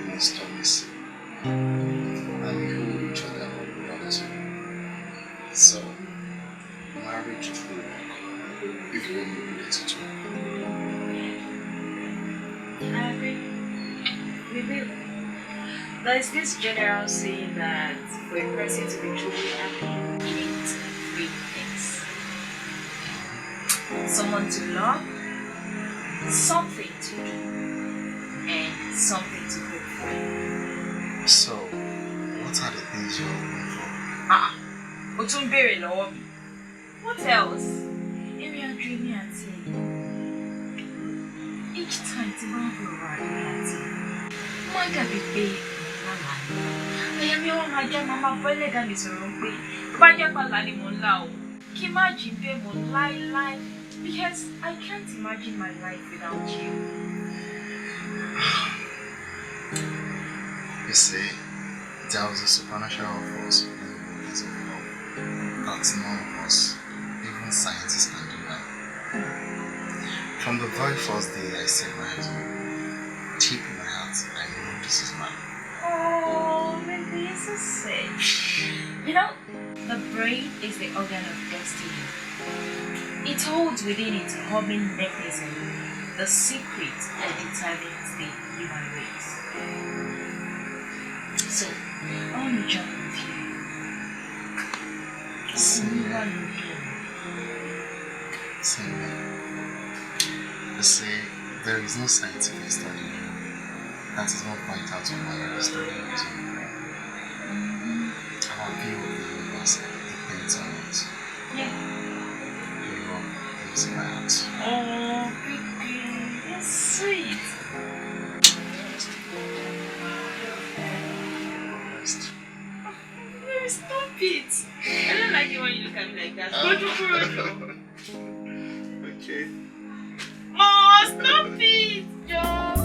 in a stormy sea, and we hold each other up without to. So, marriage will work if we only do it together. I agree. We will. There is this general saying that for a person to be truly happy, you need 3 things: someone to love, something to do, and something to hope for. So, what are the things you're hoping for? O tún béèrè lọ́wọ́ mi. What else? Area dreaming and each time tí wọ́n bọ̀ wá ní àti wọ́n dàbí pé lálàá ni. Ẹ̀yà mi wọ́n máa jẹ́ máa bọ́ ẹlẹ́dàá mi sọ̀rọ̀ pé bá jẹ́ pàlà ni mò ń là o. Kí má jí bẹ́ẹ̀ mọ̀ láíláí because I can't imagine my life without you. You see, there was a supernatural force in the movies of love that none of us, even scientists, can deny. From the very first day I set my eyes on you, deep in my heart, I knew this is mine. Oh, baby, you're so sweet. You know, the brain is the organ of destiny. It holds within its humming mechanism the secret that determines the human race. So, I want to jump with you. Same here. You see, there is no scientific study that is not point out to my understanding of our view of the Oh, baby, you're sweet. Baby, stop it. I don't like it when you look at me like that. Okay. Oh, stop it, Joe.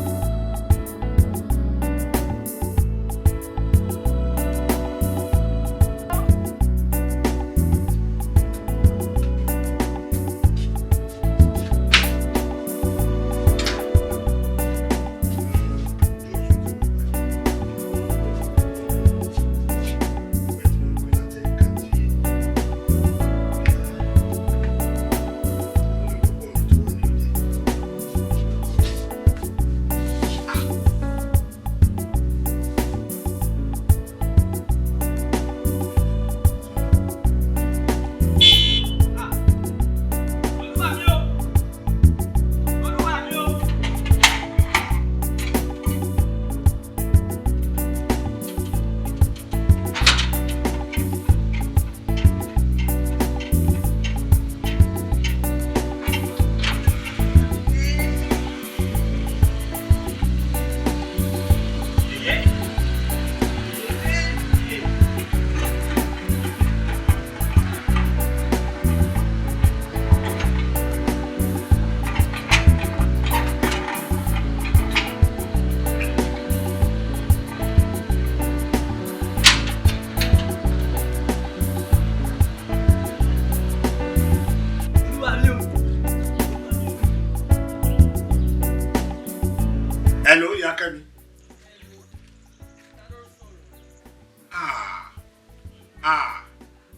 Hello, Yakemi.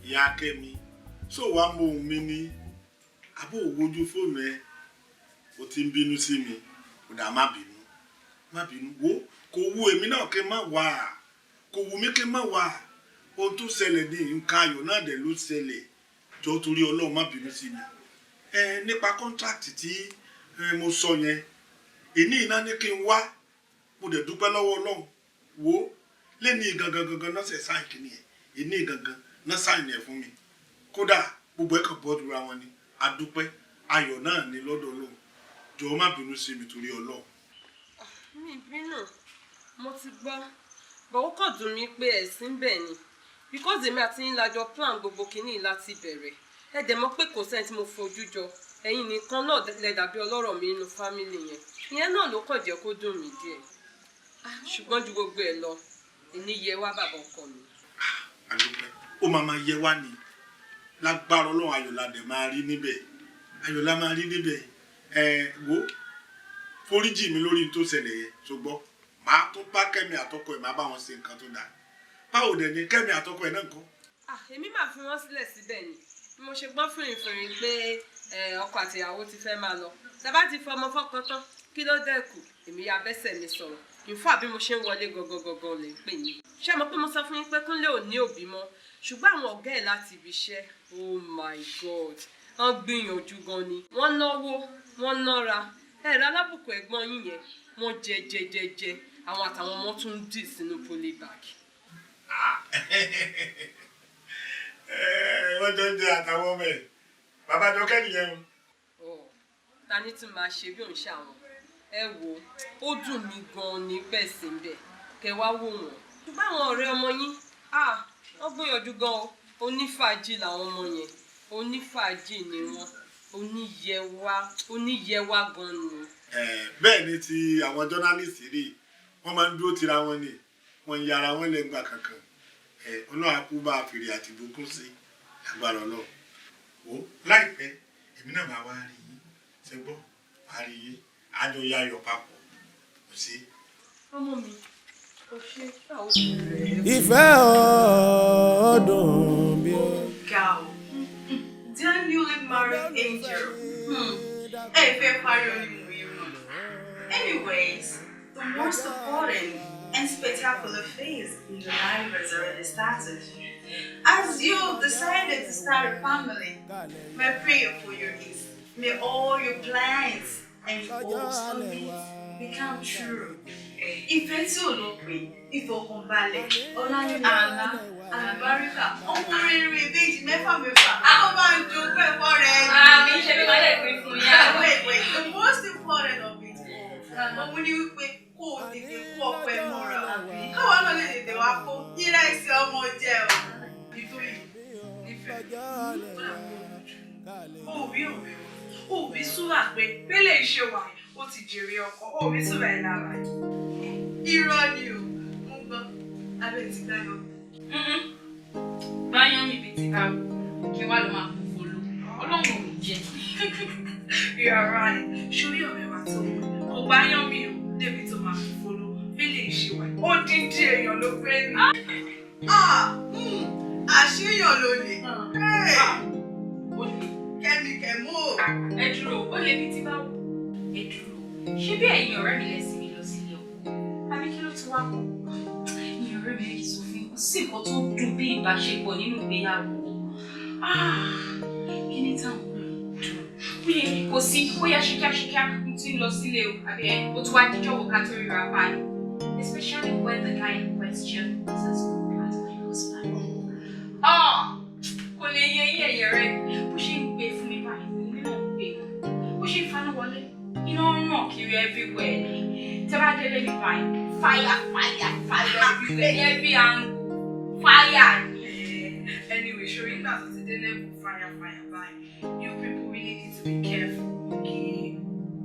Yakemi. So wa mo mi ni abo wojú fóònù ẹ o ti ń bínú sí mi. Ó dá má bínú. Má bínú. Wo kò wù èmi náà kí n má wá. Kò wù mí kí n má wá. Ohun tó ṣẹlẹ̀ ní nǹkan ayọ̀ náà dẹ̀ ló ṣẹlẹ̀. Jọ̀ọ́ torí Ọlọ́run má bínú sí mi. Nípa contract tí mo sọ yẹn. Èní iná ní kí n wá. Mo dẹ̀ dúpẹ́ lọ́wọ́ Ọlọ́run. Wo lẹ́ni gangan náà ṣe sign kìíní ẹ̀. Èní gangan náà sign ẹ̀ fún mi. Kódà gbogbo ẹ̀ kàn bọ́ dúra wọn ni. A dúpẹ́ ayọ̀ náà ní lọ́dọ̀ Ọlọ́run. Jọ̀ọ́ má bínú sí mi torí Ọlọ́run. Mi bínú, mo ti gbọ́. But ó kàn dùn mí pé ẹ̀sìn bẹ́ẹ̀ ni. Because èmi àti yín la jọ plan gbogbo kìíní láti bẹ̀rẹ̀. Ẹ dẹ̀ mọ̀ pé kò sẹ́ni tí mo fojú jọ. Ẹ̀yin nìkan náà lẹ dàbí ọlọ́rọ̀ mi nínú fámìlì yẹn. Ìyẹn náà ló kàn jẹ́ kó dùn mí díẹ̀. Ṣùgbọ́n ju gbogbo ẹ̀ lọ, èmi yẹ wá bàbá ọkọ mi. Àdúpẹ́ ó máa yẹ wá ni. Lágbára Ọlọ́run ayọ̀ la dẹ̀ máa rí níbẹ̀. Ayọ̀ la máa rí níbẹ̀. Wo foríjì mi lórí tó ṣẹlẹ̀ yẹn ṣùgbọ́n màá tún bá Kẹ́mi àtọkọ ẹ̀ máa bá wọn ṣe nǹkan tó dáa. Báwo dẹ̀ ni Kẹ́mi àtọkọ ẹ̀ náà ńkọ́? Èmi máa fi wọ́n sílẹ̀ síbẹ̀ ni. Bí mo ṣe gbọ́ fìrìfìrì pé ọkọ àti ìyàwó ti fẹ́ máa lọ. Tàbá ti fọmọ fọ́kọ tán, kí ló dẹ́kù? Èmi ya bẹ́sẹ̀ mi sọ̀rọ̀. Ìfọ́ àbí mo ṣe ń wọlé gangan lè pè mí. Ṣé mo pé mo sọ fún yín pé Kúnlé ò ní òbí mọ́? Ṣùgbọ́n àwọn ọ̀gá ẹ̀ láti ibi iṣẹ́, oh my God, wọ́n gbìyànjú gan ni. Wọ́n náwó, wọ́n nára. Ẹ̀rọ alábùkù ẹ̀gbọ́n yín yẹn, wọ́n jẹ. Àwọn àtàwọn ọmọ tún ń dì sínú polybag. Wọ́n jọ ń jẹ àtàwọn ọmọ ẹ̀. Bàbá Jọkẹ́ nìyẹn o. Ta ni tún máa ṣe bí òun ṣàwọn? Ẹ wo, ó dùn mí gan-an ní bẹ́ẹ̀ sí bẹ́ẹ̀. Kẹ wá wò wọ́n. Ṣùgbọ́n àwọn ọ̀rẹ́ ọmọ yín, wọ́n gbìyànjú gan-an. Onífàájì làwọn ọmọ yẹn. Onífàájì ni wọ́n. Oníyẹwà gan-an ni. Bẹ́ẹ̀ ni ti àwọn jọ́nálìsì rí. Wọ́n máa ń dúró tira wọn ni. Wọ́n ń yára wọn lẹ́gbàá kankan. Ọlọ́run á kú bá fèrè àti ìbùkún sí agbára Ọlọ́run. Ó láìpẹ́ èmi náà máa wá rí yín. Ṣé gbọ́? Wá rí yín. Àjọ ya ayọ̀ papọ̀. Kò sí. Ọmọ mi, kò ṣe káwọ́. Ìfẹ́ ọdún bí ó. Gal, dear newly married angel. Hey, fair party on you. Anyways, the most important and spectacular phase in your life has already started. As you've decided to start a family, my prayer for you is, may all your plans and hopes on it become true. Ìfẹ́ tí ò lópin, ìfọ̀kànbalẹ̀, ọlá ní àlá, Àlùbáríkà, ọmọ rere ìbejì mẹ́fà. Àwọn máa ń jó pẹ́ fọ́ rẹ̀. Mi ṣe bí máa lè pín fún yá. Wait, the most important of it all. Òun ni wípé kó o tètè kó ọpẹ mọ́ra. Káwọn náà lè tètè wá kó ìrẹsì ọmọ jẹ o. Nítorí nífẹ̀ẹ́. Òbí súrà pé bẹ́lẹ̀ ìṣe wà ó ti jèrè ọkọ. Òbí súrà ẹ̀ lára. Irọ́ ni o. Mo gbọ́. Abẹ́ ti dáyọ̀. Báyọ̀ mi bí ti ká kí wá ló máa kú folo. Ọlọ́run ò ní jẹ́. You are right. Ṣorí ọ̀rẹ́ wa tó kò bá yán mi o débi tó máa kú folo. Bẹ́lẹ̀ ìṣe wà ó dídí èèyàn ló fẹ́ ní. Àṣeyàn ló lè. Ó lè. Kẹ́mikẹ́mú o. Ẹ dúró, ó lè bí ti bá wù. Ẹ dúró. Ṣé bí ẹ̀yin ọ̀rẹ́ mi lẹ sí mi lọ sílé ọkọ? Àbí kí ló ti wá kọ́? Ẹ̀yin ọ̀rẹ́ mi kì í sọ fún mi. Sí nǹkan tó dùn bí ìbáṣepọ̀ nínú ìgbéyàwó. Kí ni táwọn dùn? Bóyá kò sí, bóyá ṣíkíáṣíkíá mo ti ń lọ sílé o. Àbí ó tún wá díjọ́ wò ká tó ríra báyìí. Especially when the guy in question was as good as my husband. Kò lè yẹ yín ẹ̀yẹ̀ rẹ̀ bó ṣe ń gbé fún mi báyìí nínú náà ń gbé wọn. Bó ṣe ń faná wọlé, iná ń ràn kiri everywhere ni. Tẹ́ bá délé mi báyìí, fire everywhere, every angle, fire ni. Anyway, ṣorí nígbà tó ti dé level fire báyìí, you people really need to be careful kí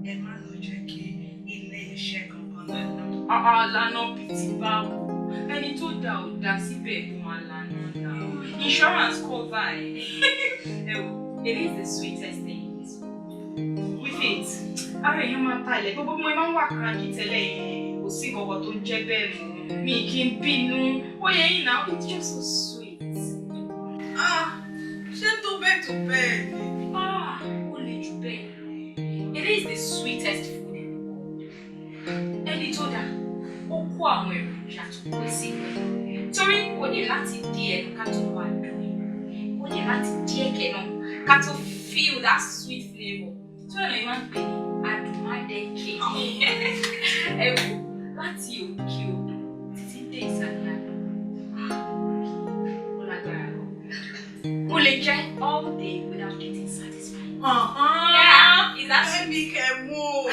ẹ má lọ jẹ́ kí ilé iṣẹ́ kankan lánàá. Lánà bí ti bá wò. Ẹni tó dá ò dá síbẹ̀ kó máa lánà náà. Insurance cover ẹ̀. It is the sweetest thing in this world. With it, ara èèyàn máa balẹ̀. Gbogbo mo máa ń wà kranky tẹ́lẹ̀ yẹn. Kò sí nǹkan tó ń jẹ́ bẹ́ẹ̀ mọ́. Mi kì í bínú. Ó yẹ yín náà, it's just so sweet. Ṣé tó bẹ́ẹ̀ tó bẹ́ẹ̀ ni? Ó lè jù bẹ́ẹ̀. It is the sweetest food in the world. Ẹni tó dá, ó kó àwọn èròjà tó pé sí ìwé. Torí kò ní láti di ẹnu ká tó wà dùn. Kò ní láti di ẹ̀kẹ́ náà ká tó feel that sweet flavour. Tí wọ́n lè máa ń pè ní àdùnmádẹ́kẹ́. Ẹ wò láti òkè odò títí dé ìsàlẹ̀ àdó. Ó lágbára lọ. Mo lè jẹ all day without getting satisfied. Yeah, is that Kẹ́mikẹ́mú o.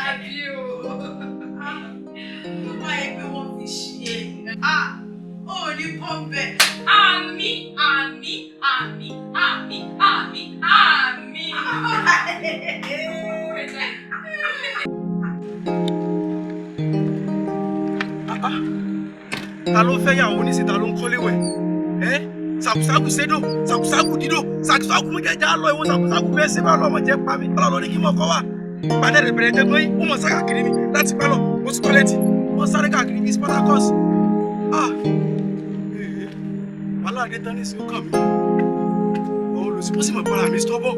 Àbí o. Tó bá yẹ pé wọ́n fi ṣe é. Ó ní pọ́ńpẹ́. Àmín. Ta ló fẹ́ yàwó ní síta ló ń kọ́lé wẹ̀? Sàkùsàkù sédò, sàkùsàkù dídò, sàkùsàkù mú jẹjẹ lọ ìwọ sàkùsàkù bẹ́ẹ̀ sí bá lọ́mọ jẹ́ pa mí. Ọlọ́run ní kí mọ̀ kọ́ wà. Ìpàdé rẹ̀ bẹ̀rẹ̀ jẹ́gbọ́n yìí, ó mọ̀ sá káàkiri mi láti pálọ̀, ó sì tọ́lẹ́tì, wọ́n sáré káàkiri bíi Spartacus. Wàhálà dé tán ní ìsìn ọkàn mi. Àwọn olùsìnkú sì mọ̀ para mi stọ́bọ̀.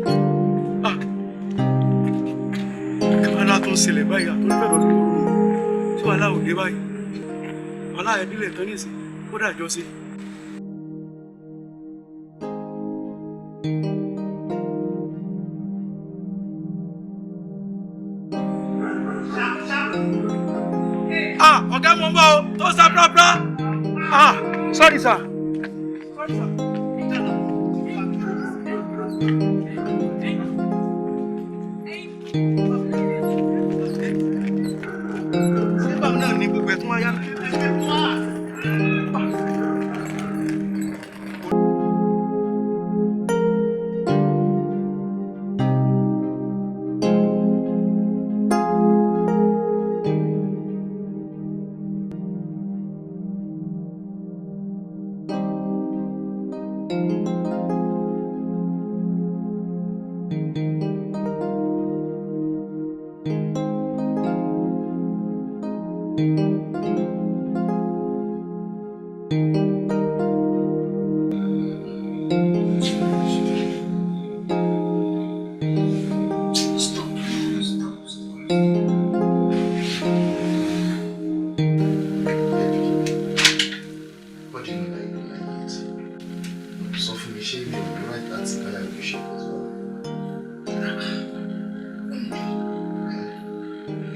Kàmánà tó ń ṣẹlẹ̀ báyìí àtúntò fẹ́ lọ́dún lóru. Tí wàhálà ò dé báyìí. Wàhálà ẹ̀dílẹ̀ tán ní ìsìn, ó dàjọ́ sí. Ọ̀gá mo ń bọ̀ o, tó sá pàápàá. Sorry sir. Ṣé báwo náà ní gbogbo ẹ̀ tún wáyá?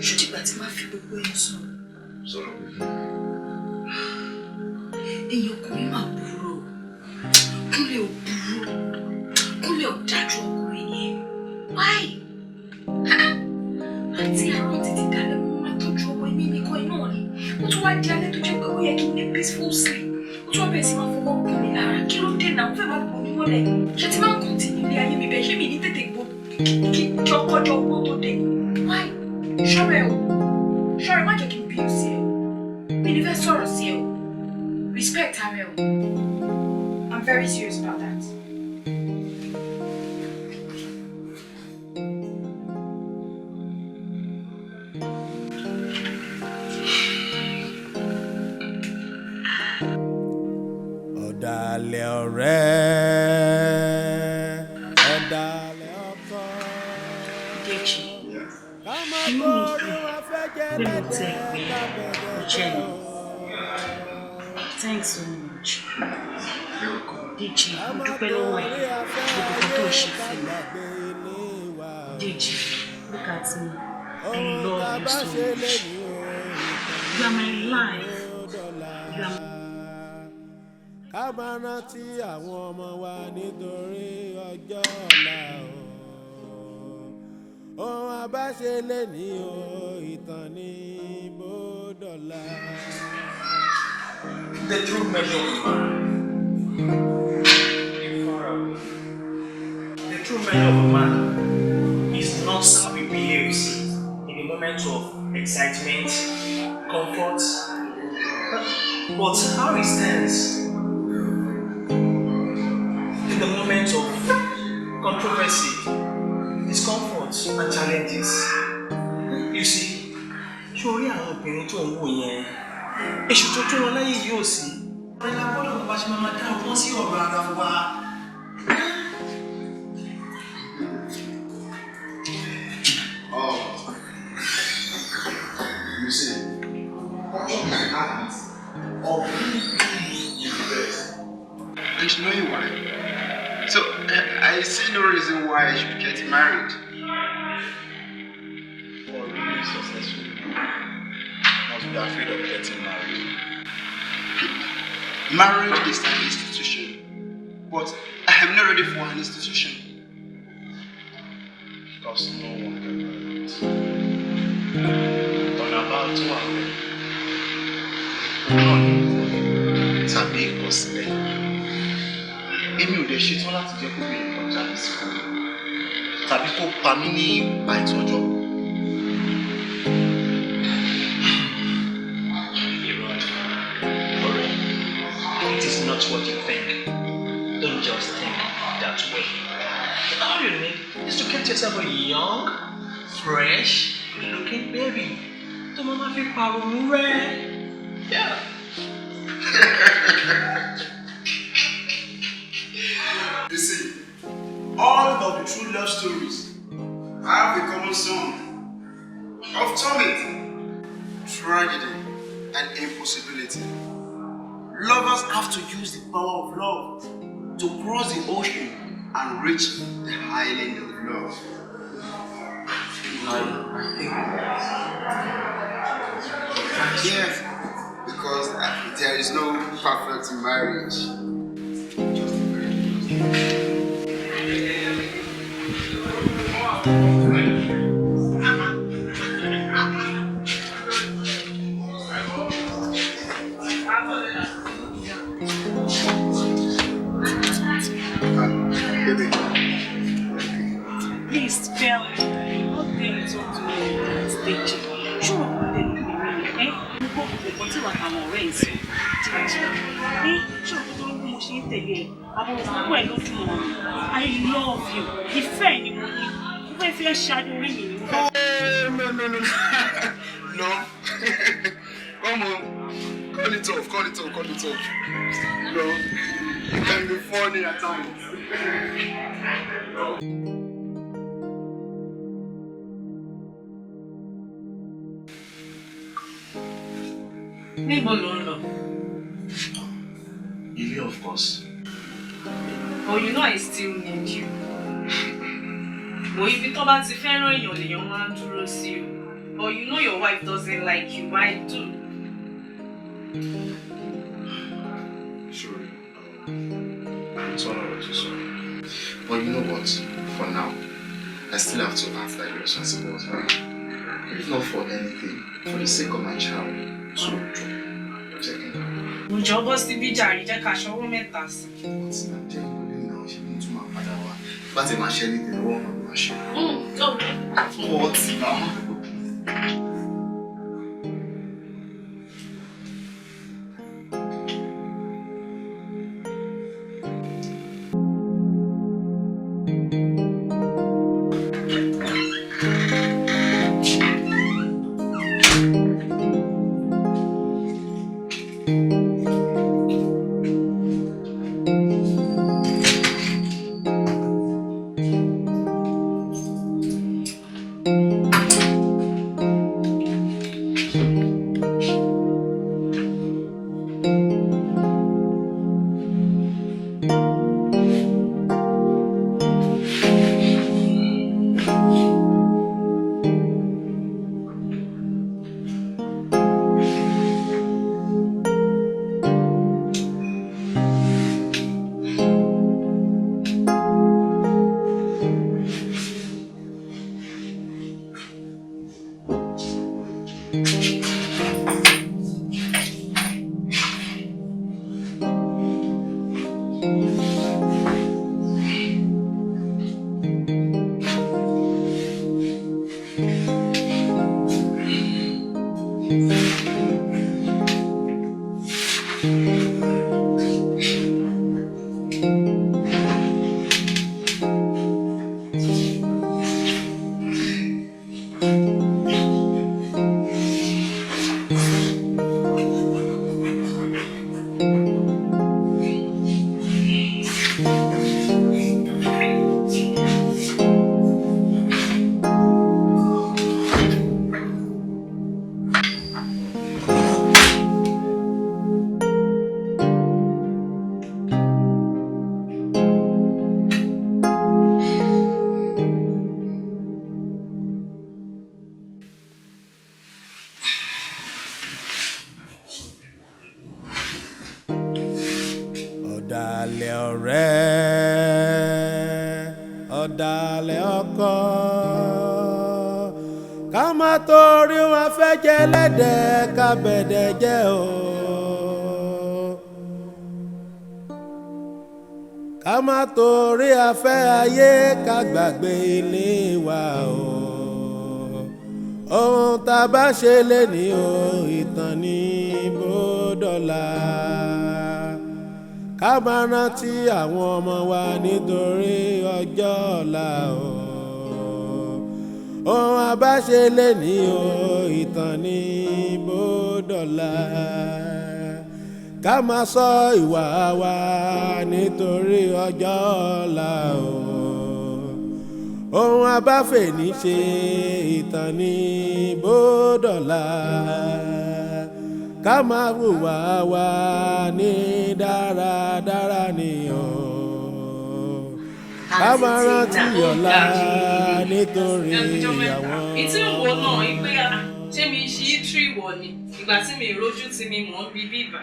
Ṣùtìgbà tí máa fi gbogbo ẹnu sọ̀rọ̀. Sọ̀rọ̀ pé kí? Èèyàn ọkùnrin máa burú o. Kúnlẹ̀ ò burú. Kúnlẹ̀ ò dájú ọkùnrin yẹn. Why? Àti àárọ̀ títí dalẹ́ mo máa tọ́jú ọmọ ẹ̀mí nìkan iná ni. Ó tún wá di alẹ́ tó jẹ́ pé ó yẹ kí n ní peaceful sleep. Ó tún wá bẹ̀rẹ̀ sí máa fọwọ́ kàn mí lára. Kí ló dé náà? Ó fẹ́ máa pọ̀ mí mọ́lẹ̀. Ṣé ti máa ń kọ́ntínú ilé ayé mi bẹ́ẹ̀? Ṣé mi ní tètè gbọ́ kí ọkọ̀jọ owó tó dé? Why? Ṣọ́rẹ́ o. Ṣọ́rẹ́ má jẹ́ kí n bí o sí ẹ o. Mi ní fẹ́ sọ̀rọ̀ sí ẹ o. Respect her o. I'm very serious about that. Ọ̀dàlẹ̀ ọ̀rẹ́, ọ̀dàlẹ̀ ọkọ. Deji, Ká má borí wọn fẹ́ jẹ́ lẹ́tẹ̀ kábẹ̀rẹ̀. Thanks so much. Deji, mo dúpẹ́ lọ́wọ́ ẹ̀ gbogbo kan tó ṣe fún mi. Deji, look at me. I love you so much. You are my life. You are my... Ká máa rántí àwọn ọmọ wa nítorí ọjọ́ ọ̀la o. Ohun àbáṣe lè ní o, ìtàn ní bódọ̀la. The true measure of man. The true measure of a man is not how he behaves in the moment of excitement, comfort, but how he stands in the moment of controversy, discomfort, and challenges. You see, surely àwọn obìnrin tó ń wò yẹn, èṣù tó tó wọn láyé yóò sí. Ọ̀rẹ́ la gbọ́dọ̀ bá ṣe máa dá ọgbọ́n sí ọ̀rọ̀ ara wa. You see, what my heart of really being the best. And you know why? So I see no reason why I should get married. For a really successful man, must be afraid of getting married. Marriage is an institution, but I am not ready for an institution. Because no one can marry it. Ọ̀nà àbáwọ̀ tó wà lẹ́yìn. Náà ni tàbí ìkọsílẹ̀. Èmi ò lè ṣetán láti jẹ́ kó bèrè kan jáde sí fún mi. Tàbí kó pa mí ní ìgbà ìtọ́jọ́. It is not what you think. Don't just think that way. All you need is to get yourself a young, fresh, good-looking baby. To mama fi paronu rẹ. Yeah. You see, all of the true love stories have a common song of torment, tragedy, and impossibility. Lovers have to use the power of love to cross the ocean and reach the island of love. I think Yeah, because there is no perfect marriage. Just a very Please tell me, not there to stage. Sure, eh? Until I am always. I love you. Defend you. If you're shadowing me. No. No. Come on. Call it off. No. It can be funny at times. Níbo ló ń lọ? Ilé, of course. Oh, you know I still need you. Mo ibi tó bá ti fẹ́ràn èèyàn lèèyàn máa ń dúró sí o. But you know your wife doesn't like you. I do. Sorry. It's all right, sorry. But you know what? For now, I still have to act like a responsible husband. If not for anything, for the sake of my child, so checking. Ojo bọ́ síbí jàre jẹ́ ká ṣọwọ́ mẹ́ta sí. What's not doing? Now she needs to my father. But if I share anything, I won't share. What's now? ọ̀dàlẹ̀ ọ̀rẹ́ ọ̀dàlẹ̀ ọkọ ká má torí wọn fẹ́ jẹ lẹ́dẹ̀ ká bẹ̀dẹ̀ jẹ́ o ká má torí afẹ́ ayé ká gbàgbé ilé wa o ohun tá a bá ṣe lé ní o ìtàn ní bó dọ̀la ká máa rántí àwọn ọmọ wa nítorí ọjọ́ ọ̀la o ohun àbáṣe lè ní o ìtàn ní bó dọ̀la ká máa sọ ìwà wa nítorí ọjọ́ ọ̀la o ohun àbáfẹ́ ní ṣe ìtàn ní bó dọ̀la ká máa hùwà wa ní dáradára ni o ká máa rántí ọ̀la nítorí àwọn. ìtí ìwọ náà ìpè ṣé mi ṣí tú ìwọ ni ìgbà tí mi rojú tí mi mọ̀ bí bíbà.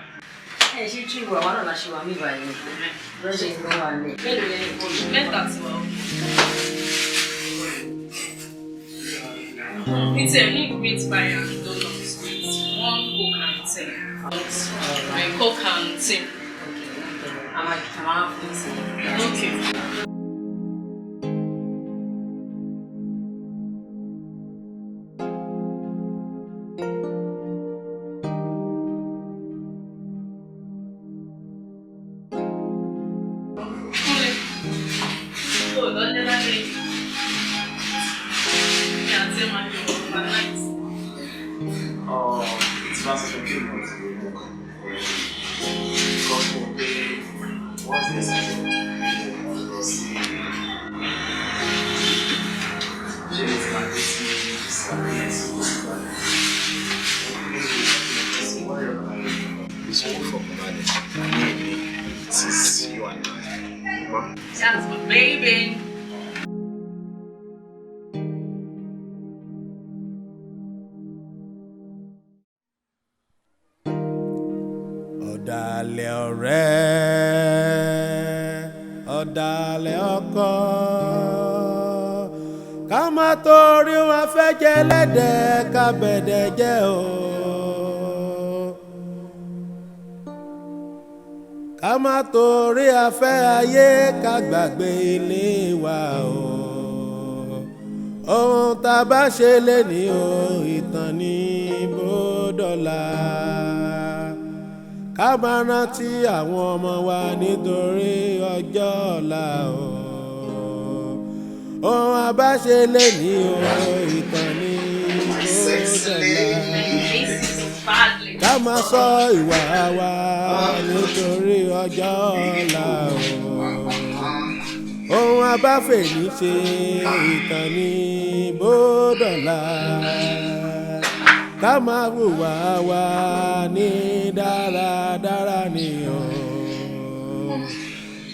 ẹ ṣí tú ìwọ àwọn náà la ṣe wà mí báyìí lọ́sẹ̀ ìgbọ́n wà lẹ̀. mélòó lẹ́yìn ìbòlù mẹ́ta tí wà ó. It's a new bit by donuts. One Coke and tea. My Coke and tea. Okay. It's not such a big one to be what's this? This one for Mumane. This is you and I. That's my baby. ọ̀dàlẹ̀ ọ̀rẹ́ ọ̀dàlẹ̀ ọkọ ká má torí wọn fẹ́ jẹ lẹ́dẹ̀ ká bẹ̀dẹ̀ jẹ́ o ká má torí afẹ́ ayé ká gbàgbé ilé wa o ohun tá a bá ṣe lé ní o ìtàn ní bó dọ̀la ká máa rántí àwọn ọmọ wa nítorí ọjọ́ ọ̀la o ohun a bá ṣe lé ní o ìtàn ní bó dọ̀la ká máa sọ ìwà wa nítorí ọjọ́ ọ̀la o ohun a bá fèní ṣe ìtàn ní bó dọ̀la ká máa hùwà wa ní dáradára ni o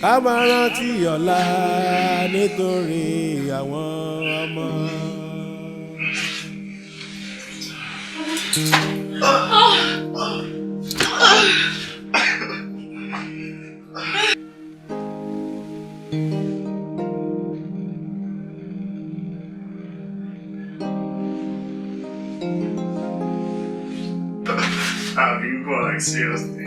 ká máa rántí ọ̀la nítorí àwọn ọmọ. People like seriously.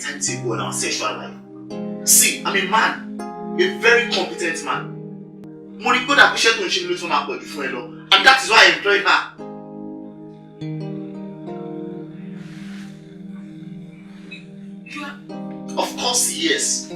Timetable on our sexual life. See, I'm a man, a very competent man. Money could appreciate when she loses my body for and that is why I employ her. You are... Of course, yes.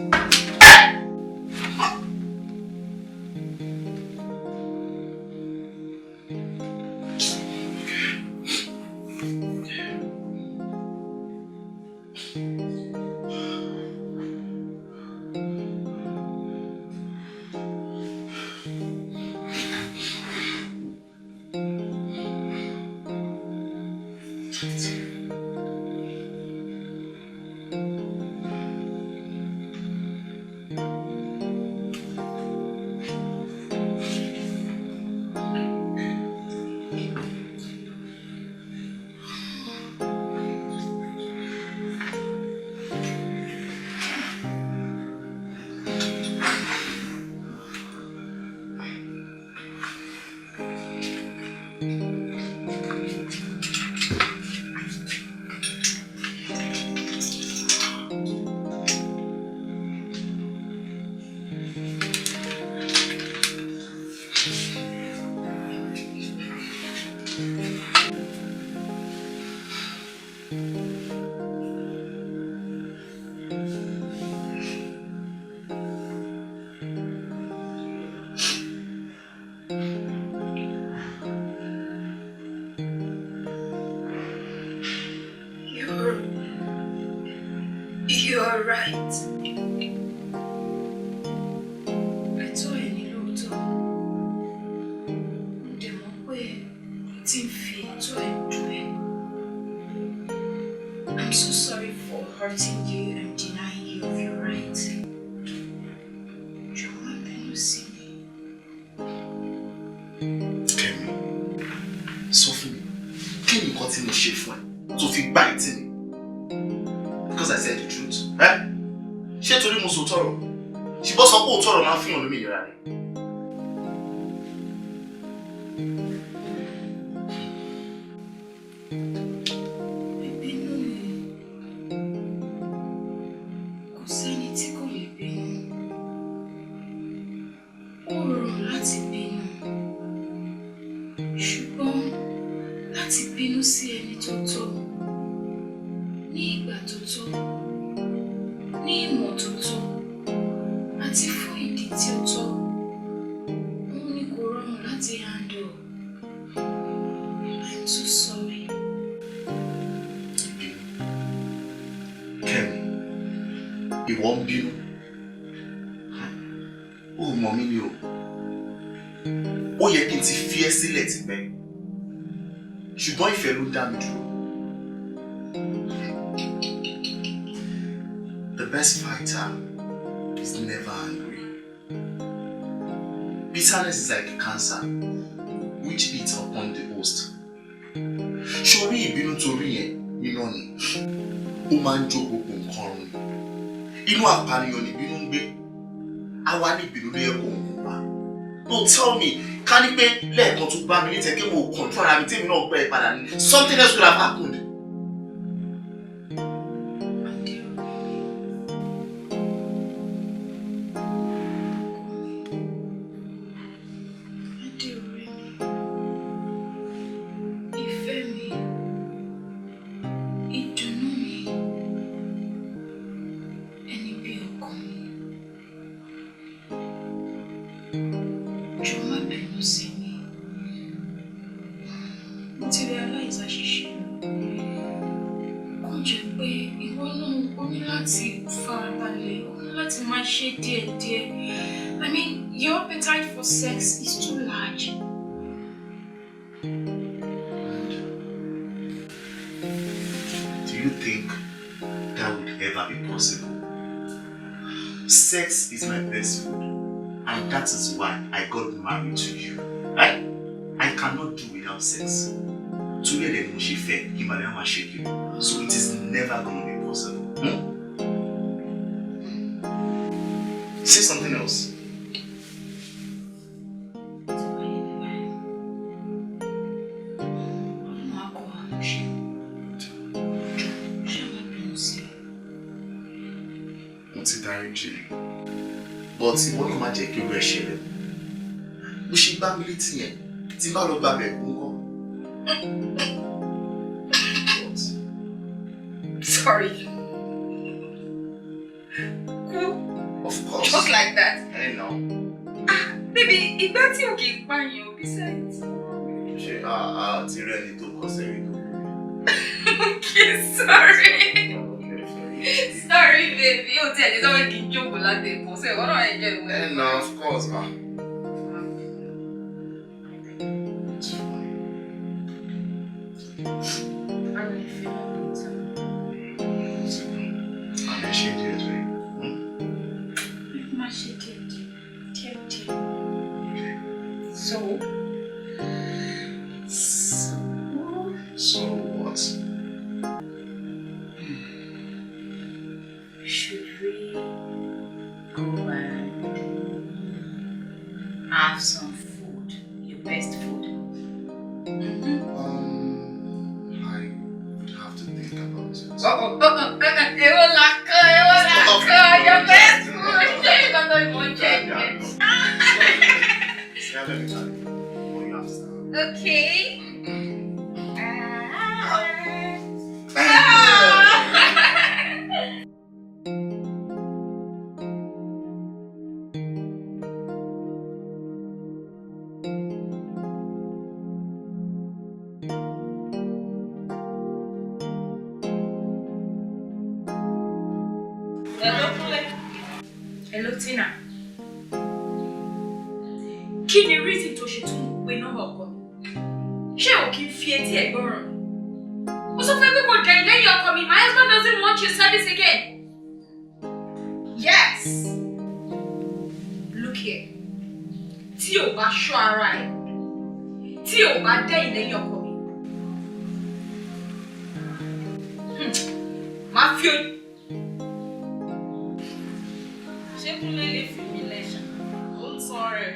You're right. Ẹ̀tọ́ ẹ̀ ní lóòótọ́. Mo dẹ̀ mọ̀ pé tí ń fi ẹ̀tọ́ ẹ̀ dùn ẹ́. I'm so sorry for hurting you and denying you of your right. Jọ̀wọ́ má bínú sí mi. Kẹ́mi, sọ fún mi, kí ni nǹkan tí mo ṣe fún ẹ tó fi gbá ìtì mi? Because I said the truth. Ṣé torí mo sọ tọrọ? Ṣùgbọ́n sọ pé òótọ́ ọ̀rọ̀ máa ń fihàn lómìnira rẹ̀. Ìbínú mi kò sẹ́ni tí kò lè bínú. Ó rọrùn láti bínú. Ṣùgbọ́n láti bínú sí ẹni tó tọ́ ní ìgbà tó tọ́, ní ìmọ̀ tó tọ́, àti fún ìdí tí ó tọ́, òun ni kò rọrùn láti handle. I'm so sorry. Kẹ́mi, ìwọ ń bínú. Ó mọ̀ mí ni o. Ó yẹ kí n ti fi ẹ́ sílẹ̀ tipẹ́. Ṣùgbọ́n ìfẹ́ ló dá mi dúró. The best fighter is never angry. Bitterness is like cancer, which eats upon the host. Ṣorí ìbínú torí yẹn nínú ni, ó máa ń jó gbogbo nǹkan run. Inú àpànìyàn ni ìbínú ń gbé. Àwa ní ìbínú ló yẹ kó ń wá. No, tell me, ká ní pé lẹ́ẹ̀kan tó bá mi ní tẹ̀kẹ́ mo control ara mi tèmi náà gbẹ́ padà ní. Something else could have happened. I mean, your appetite for sex is too large. Do you think that would ever be possible? Sex is my best food, and that is why I got married to you. I cannot do without sex. So it is never going to be possible. Say something else. But if one of my take you share, we should buy military. Timba lo ba be Sorry. Of course. Just like that. I know. Baby, if that's okay, fine. Besides. Ti ready to cause Okay, sorry. Sorry, baby. You tell me someone can joke like that. So what do I enjoy? No, of course, ma. It's fine. I'm shaking it, right? My shaking. Okay. So what? Should we go and have some food? Your best food? I would have to think about it. Your best food! Okay. Hello, Tina. Kí ni reason tó ṣe tún pé nọ́mbà ọkọ mi? Ṣé o kì í fi etí ẹ̀ gbọ́ràn mi? Ó sọ fún ẹ pé kò dẹ̀ lẹ́yìn ọkọ mi. My husband doesn't want your service again. Yes. Look here. Tí o bá ṣọ́ ara ẹ̀, tí o bá dẹ́yìn lẹ́yìn ọkọ mi. Máa fi ojú. Ṣé Kúnlé lè fi mí lẹ́ṣà? Ó ń sọ rẹ̀.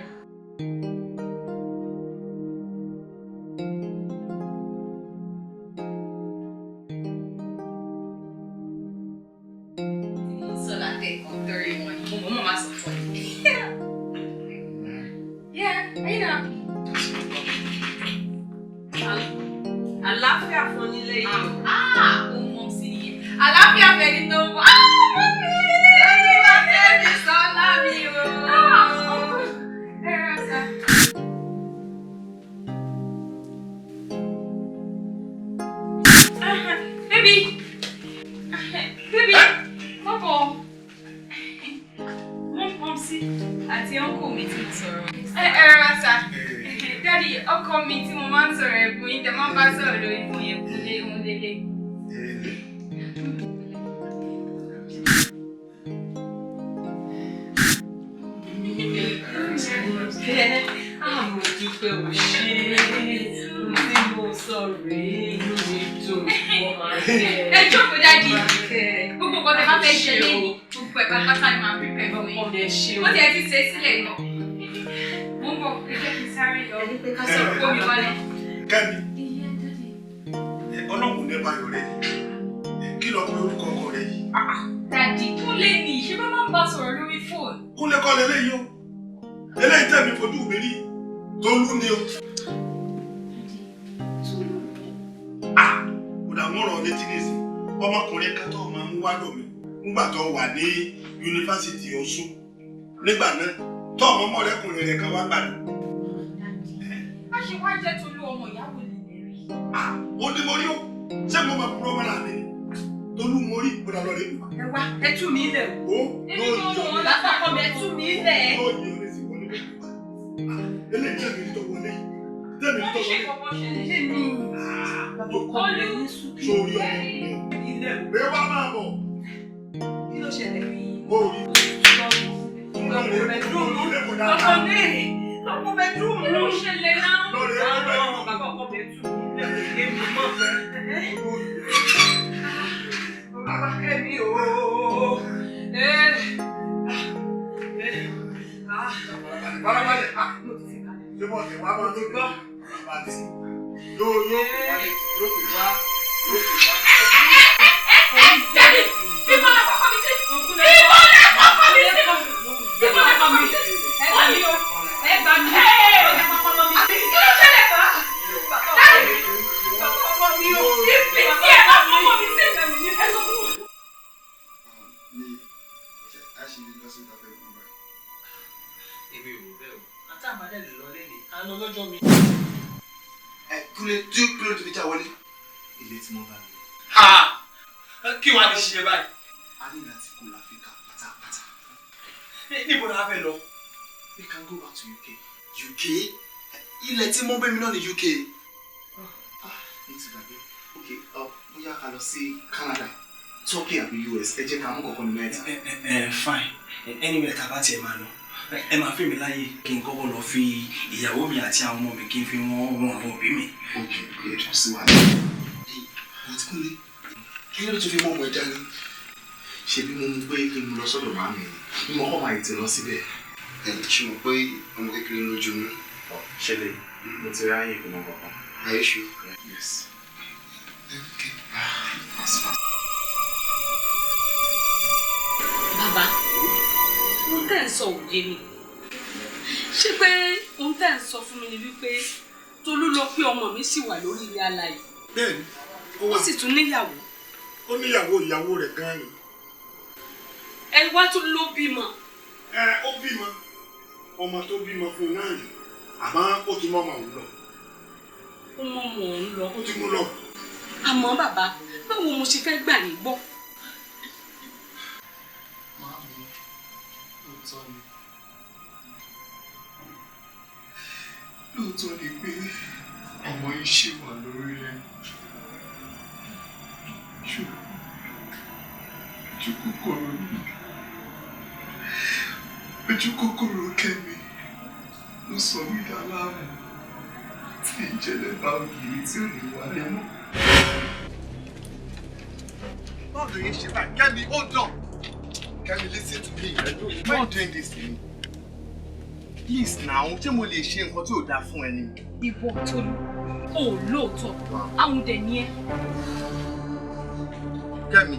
Àlàáfíà fún nílé yìí. Ó mọ̀ sí nìyẹn. Àlàáfíà fẹ́ni tó wà. Mọ́mí! Olúwa tẹ́mi sọ́lá mi o. Ẹ rà sá. Baby! Baby! Bọ́bọ̀! Mom sí àti uncle mi tí mo sọ̀rọ̀. Ẹ rà sá. Daddy, ọkọ mi tí mo máa ń sọ̀rọ̀ ẹ̀gbọ́n yín tẹ máa ń bá sọ̀rọ̀ lórí fún yẹn kúnlé òun lélẹ̀. Mo dúpẹ́ ò ṣe tí mo sọ̀rọ̀ inú mi dùn wọ́n máa ń kẹ́. Ẹ jókòó Daddy. Gbogbo nǹkan tẹ máa fẹ́ ṣe lẹ́yìn gbogbo ẹ̀ pátá ni màá prepare fún yín. Wọ́n ti ẹ ti ṣe é sílẹ̀ gan. Mo ń bọ̀ ẹ jẹ́ kí n sáré lọ. Ká sọ̀rọ̀ omi wọlé. Kẹ́mi, ọlọ́run ní báyọ̀ rẹ̀ ni. Kí lọ pé orúkọ ọkọ rẹ̀ yìí? Daddy, Kúnlé ni ṣé bá máa ń bá sọ̀rọ̀ lórí fóònù? Kúnlé kọ́ lélẹ́yìí o. Eléyìí tẹ̀mí fojú mi rí. Tolú ni o. Kò dà wọ́n rọ̀ létí nìsí. Ọmọkùnrin kan tó máa ń wádọ̀ mi. Nígbà tó wà ní yunifásitì Ọ̀ṣun. Nígbà náà, tó ọmọ mọ̀lẹ́kùnrin rẹ̀ kan wá gbàdúrà. Má ṣe wá jẹ́ Tolú ọmọ ìyàwó lè rí. Ó ní mo rí o. Ṣé mo máa kúrò mọ́ra mi? Tolú mo rí kódà lọ rí mi. Ẹ wá, ẹ tú mi lẹ̀ o. Èmi kò mọ̀ ọ́n látàkọ́ mi, ẹ tú mi lẹ̀. Yóò yí ọ lé sí wọlé pẹ̀lú. Eléyìí tẹ̀mí ní tó wọlé. Tẹ̀mí ní tó wọlé. Ṣé mi? Sórí ọmọ ilé. Bẹ́ẹ̀ wá máa bọ̀. Kí ló ṣẹlẹ̀ rí? Ó rí. Lọ́pọ̀ bẹ́dúrúmù. Lọ́pọ̀ bẹ́dúrúmù. Kí ló ṣẹlẹ̀ náà? Bàbá ọkọ bẹ̀ tú mi lẹ̀ ilé mi mọ́. Bàbá Kẹ́mi o. Barabalẹ̀. Ṣé mo ti wá máa tó gbọ́? Barabalẹ̀. Yóò pè wá. Ìbọn la kọ́kọ́ mi sí. Ìbọn la kọ́kọ́ mi sí. Ìbọn la kọ́kọ́ mi sí. Ẹ gbà mí o. Ẹ gbà mí. Ẹ kọ́kọ́ mi sí. Kí ló ṣẹlẹ̀ bá? Kọ́kọ́ mi o. Ìpè tí ẹ bá kọ́kọ́ mi sí. Ẹ sọ fún mi. A ṣe ní lọ́sí ìdáfẹ́ ìgbọ́n báyìí. Èmi ò rò bẹ́ẹ̀ o. Àtàbádẹ́ lè lọ lẹ́yìn. A lọ lọ́jọ́ mi. Kúnlé tí Kúnlé tó fi já wọlé. Ilé tí mo bá mi. Kí wàá ní ṣe báyìí? A ní láti kó l'Áfíríkà pátápátá. Níbo la fẹ́ lọ? We can go back to UK. UK? Ilẹ̀ tí mo bẹ́ mi náà ní UK. Mo ti gbàgbé. Ok, bóyá ká lọ sí Canada, Turkey àbí US. Ẹ jẹ́ ká mú kọ̀ọ̀kan nínú ẹ̀ta. Fine. Anyway, tá a bá tiẹ̀ máa lọ. Ẹ máa fi mi láyè kí n kọ́kọ́ lọ fi ìyàwó mi àti àwọn ọmọ mi kí n fi wọ́n àwọn òbí mi. Ok, ẹjọ́ sí wa. Mo ti Kúnlé. Kí ló tún fi mọ́ ọmọ ẹja ní? Ṣé bí mo mú pé kí n lọ sọ́dọ̀ máa mi ni mo kọ́ máa ètè lọ síbẹ̀? Ṣé mo pé ọmọ kékeré lójú mi? Ṣẹlẹ̀, mo ti ráyè ìgbìmọ̀ kankan. Are you sure? Yes. Okay. Fast. Bàbá, ohun tẹ́ ń sọ òye mi. Ṣé pé ohun tẹ́ ń sọ fún mi ni wípé Tolú lọ pé ọmọ mi sì wà lórí ilé alààyè? Bẹ́ẹ̀ni. Ó sì tún níyàwó. Ó níyàwó ìyàwó rẹ̀ gan-an ni. Ẹ wá tún ló bímọ. Ó bímọ. Ọmọ tó bímọ fún un náà yìí. Àmọ́ ó ti mọ́ ọmọ òun lọ. Ó mọ ọmọ òun lọ. Ó ti mú lọ. Àmọ́ bàbá, báwo mo ṣe fẹ́ gbà yín gbọ́? lóòótọ́ ni. Lóòótọ́ ni pé ọmọ yìí ṣì wà lórí ẹ̀. Ṣùgbọ́n ojú kòkòrò ni. Ojú kòkòrò Kẹ́mi ló sọ mí dá láàmú tí ìjẹ́lẹ̀ bá ògiri tí ò ní wálé mọ́. Báwo ló yẹ ṣe báyìí? Kẹ́mi, hold on. Kẹ́mi, listen to me. Why are you doing this to me? Please now, ṣé mo lè ṣe nǹkan tí ò dáa fún ẹni? Ìwọ Tolú, ò lóòótọ́, àwọn dẹ̀ ni ẹ́. Kẹ́mi,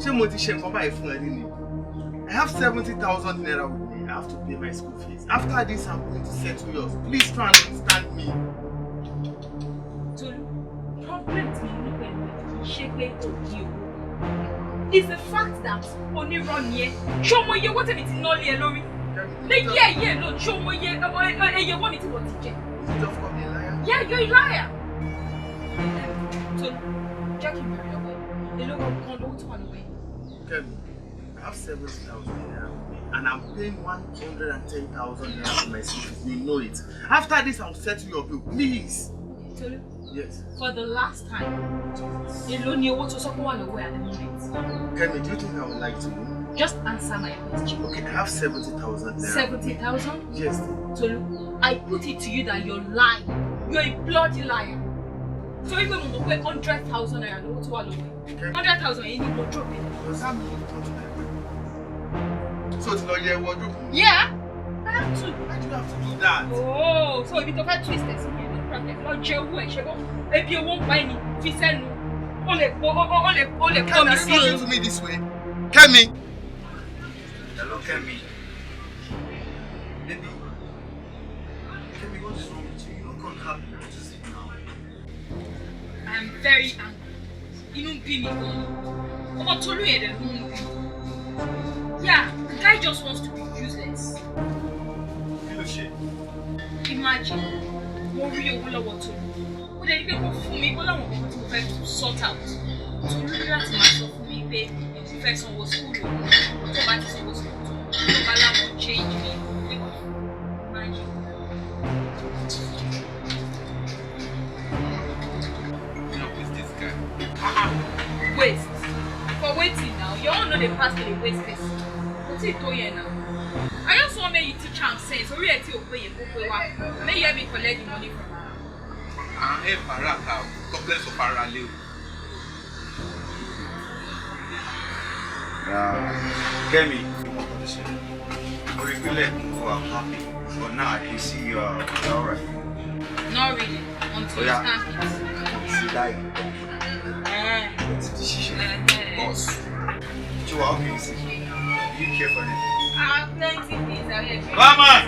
ṣé mo ti ṣe nǹkan báyìí fún ẹni ni? I have 70,000 naira with me. I have to pay my school fees. After this, I'm going to settle yours. Please try and understand me. Tolú, problem tí mo ní pẹ̀lú ṣé pé òbí o. It's the fact that onírọ́ ni ẹ́. Ṣé o mọ iye owó tèmi ti ná lé ẹ lórí? Lẹ́yìn ẹ̀yẹ́ ló ṣé o mọ iye owó mi tí wọ́n ti jẹ? Just call me a liar. Yeah, you're a liar. Tolú, jẹ́ kí n bẹ̀rẹ̀ lọ́wọ́ ẹ̀. Èló kan lówó tó wà lọ́wọ́ ẹ̀. Kẹ́mi, I have 70,000 naira with me and I'm paying 110,000 naira for my school fees. You know it. After this, I'll settle your bill. Please. Tolú. Yes. For the last time, èló ni owó tó sọ pé wà lọ́wọ́ ẹ̀ at the moment? Kẹ́mi, do you think I would like to know? Just answer my question. Okay, I have 70,000 naira. 70,000? Yes. Tolu, I put it to you that you're lying. You're a bloody liar. So even when we pay 100,000 naira, no, what 100,000 you need to drop it. Does that mean you don't like it? So it's not your wardrobe? Yeah, I have to. Why do you have to do that? Oh, so if you don't twist this, no problem. No jail way, she go. If you won't buy me, fi send only promise you. Talking to me this way, Kẹ́mi. Hello, Kẹ́mi. Baby. Kẹ́mi, what is wrong with you? You don't happy to see now. I'm very angry. Inú bí mi gan. Ọmọ Tolú yẹn dẹ̀ ló ń bí. Yeah, the guy just wants to be useless. Kí ló ṣe? Imagine, mo rí owó lọ́wọ́ Tolú. Ó dẹ̀ ní pé kó fún mi, ó láwọn nǹkan tí mo fẹ́ sort out. Tolú ní láti máa sọ fún mi pé mo fẹ́ sanwó school o. Tó bá ti sanwó school tó, tó bá láwọn change mi. Imagine. Waste. For waiting now, you all know the past to the waste person. What's it doing now? I just want me you teach am sense. So really, you pay your book. May you help me collect the money from her. Hey, Baraka, complex of parallel. Kẹ́mi, I'm happy, but now I can see you are alright. Not really, until you stamp it. See that? It's a decision. Boss. So how can you see? Do you care for them? I have plenty things I will. Come on!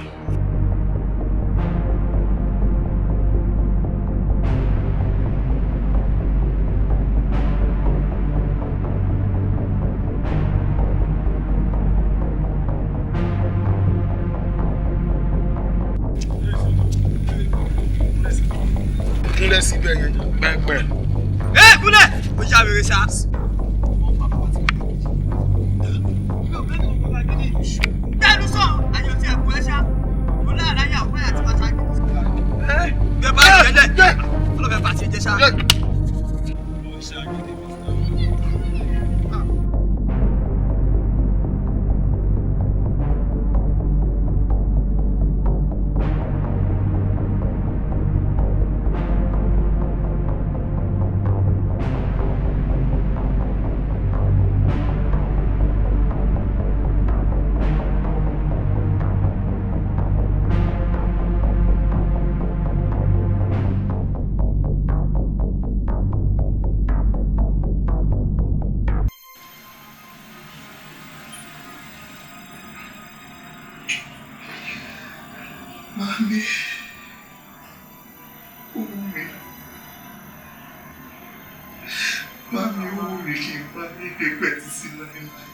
Kúnlẹ̀ síbẹ̀ yẹn pẹ́pẹ́. Kúnlẹ̀! Ó ṣá wèrè ṣá. Bẹ́ẹ̀ni sọ, àyọ̀ tí ẹ̀kú ẹ ṣá. Mo láàráyà ọ̀pẹ́ àti bàtà gidi. Bẹ́ẹ̀ bá yẹ̀ lẹ̀, ọlọ́bẹ̀ bá ti jẹ ṣá. Mami, owó mi. Mami, owó mi kì í bá ní ìgbẹ́pẹ̀ títí láéláé.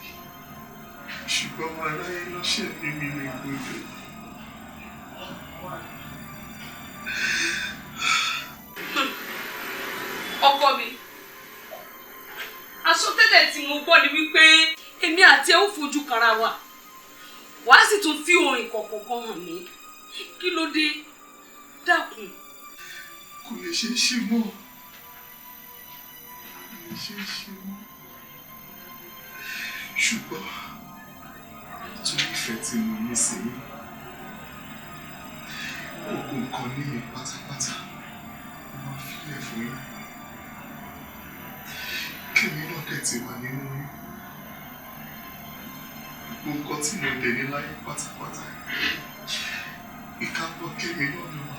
Ṣùgbọ́n ọmọ aráyé lọ́ṣẹ̀ ní mi ní gbọdọ̀. Ọkọ mi, àsọtẹ́lẹ̀ tí mo gbọ́ ni wípé èmi àti ẹ ó fojú kanra wa. wàá sì tún fi ohun ìkọ̀kọ̀ kan hàn mí kí ló dé dákun. Kò lè ṣe é ṣe mọ́. Kò lè ṣe é ṣe mọ́. Ṣùgbọ́n nítorí ìfẹ́ tí mo ní sí i, gbogbo nǹkan ní mi pátápátá mo máa filẹ̀ fún yín. Kèmí náà dẹ̀ ti wà nínú yín. Gbogbo nǹkan tí mo dẹ̀ ní láyé pátápátá, ìkápọ̀ kèmí náà ló wà.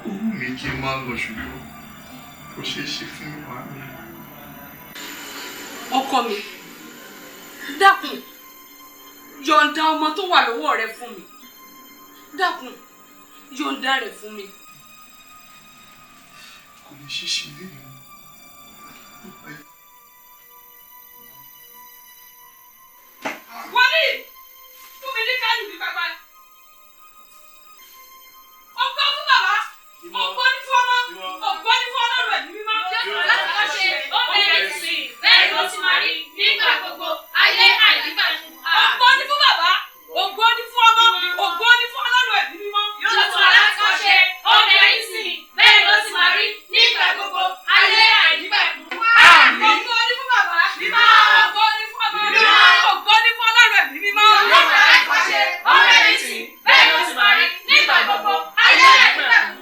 Ó wù mí kí n máa lọ ṣùgbọ́n kò ṣeé ṣe fún wa mi. Ọkọ mi, dákun, yọ̀ǹda ọmọ tó wà lọ́wọ́ rẹ fún mi. Dákun, yọ̀ǹda rẹ̀ fún mi. Kò lè ṣeéṣe lẹ́yìn tó pẹ́. Wọlé, fún mi ní káàdì mi bàbá. Ọgbọ́n fún bàbá, ọgbọ́n ní fún ọmọ, ọgbọ́n ní fún ọlọ́run ẹ̀mí mímọ́. Jésù láti kọ́ ṣe ó bẹ̀rẹ̀ sí bẹ́ẹ̀ ló ti máa rí nígbà gbogbo ayé àìníkàṣù. Ọgbọ́n ní fún bàbá, ọgbọ́n ní fún ọmọ, ọgbọ́n ní fún ọlọ́run ẹ̀mí mímọ́. Jésù láti kọ́ ṣe ó bẹ̀rẹ̀ sí bẹ́ẹ̀ ló ti máa rí nígbà gbogbo ayé àìníkàṣù. Ọgbọ́n ní fún bàbá, ọgbọ́n ní fún ọmọ, ọgbọ́n ní fún ọlọ́run ẹ̀mí mímọ́. Jésù láti kọ́ ṣe ó bẹ̀rẹ̀ sí bẹ́ẹ̀ ló ti máa rí nígbà gbogbo ayé àìníkàṣù.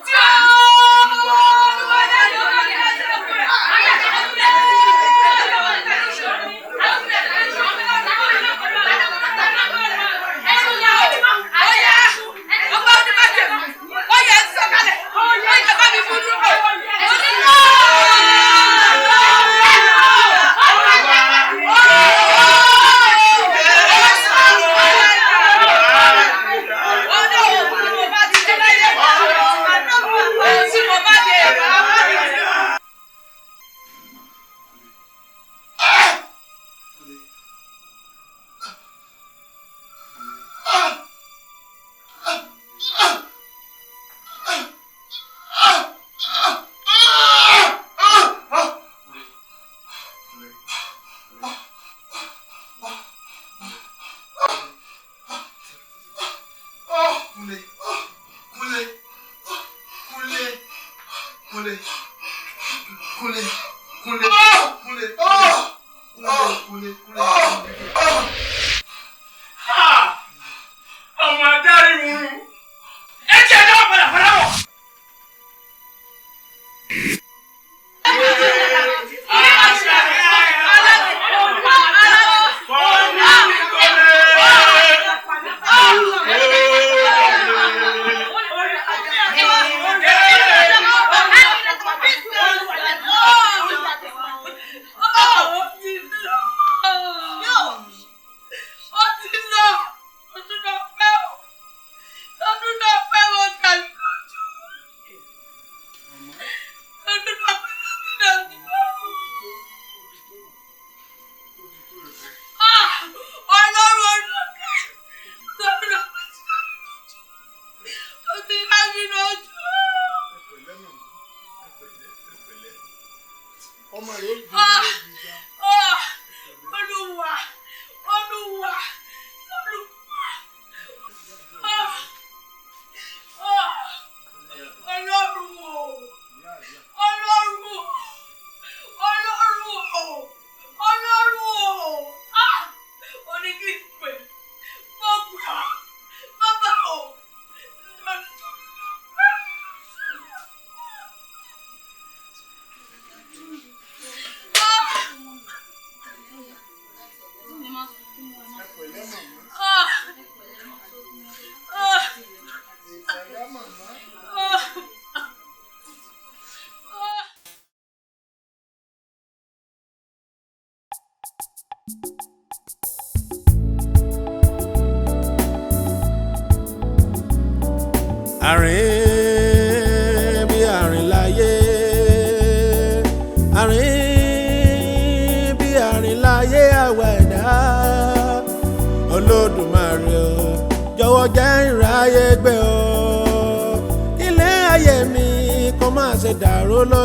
Àrìn bí àrìn láyé, àrìn bí àrìn láyé àwa ẹ̀dá. Olódùmarè o, jọ̀wọ́ jẹ́ ìráyé gbé o. Ilé ayé mi kó má ṣe dàrú lọ.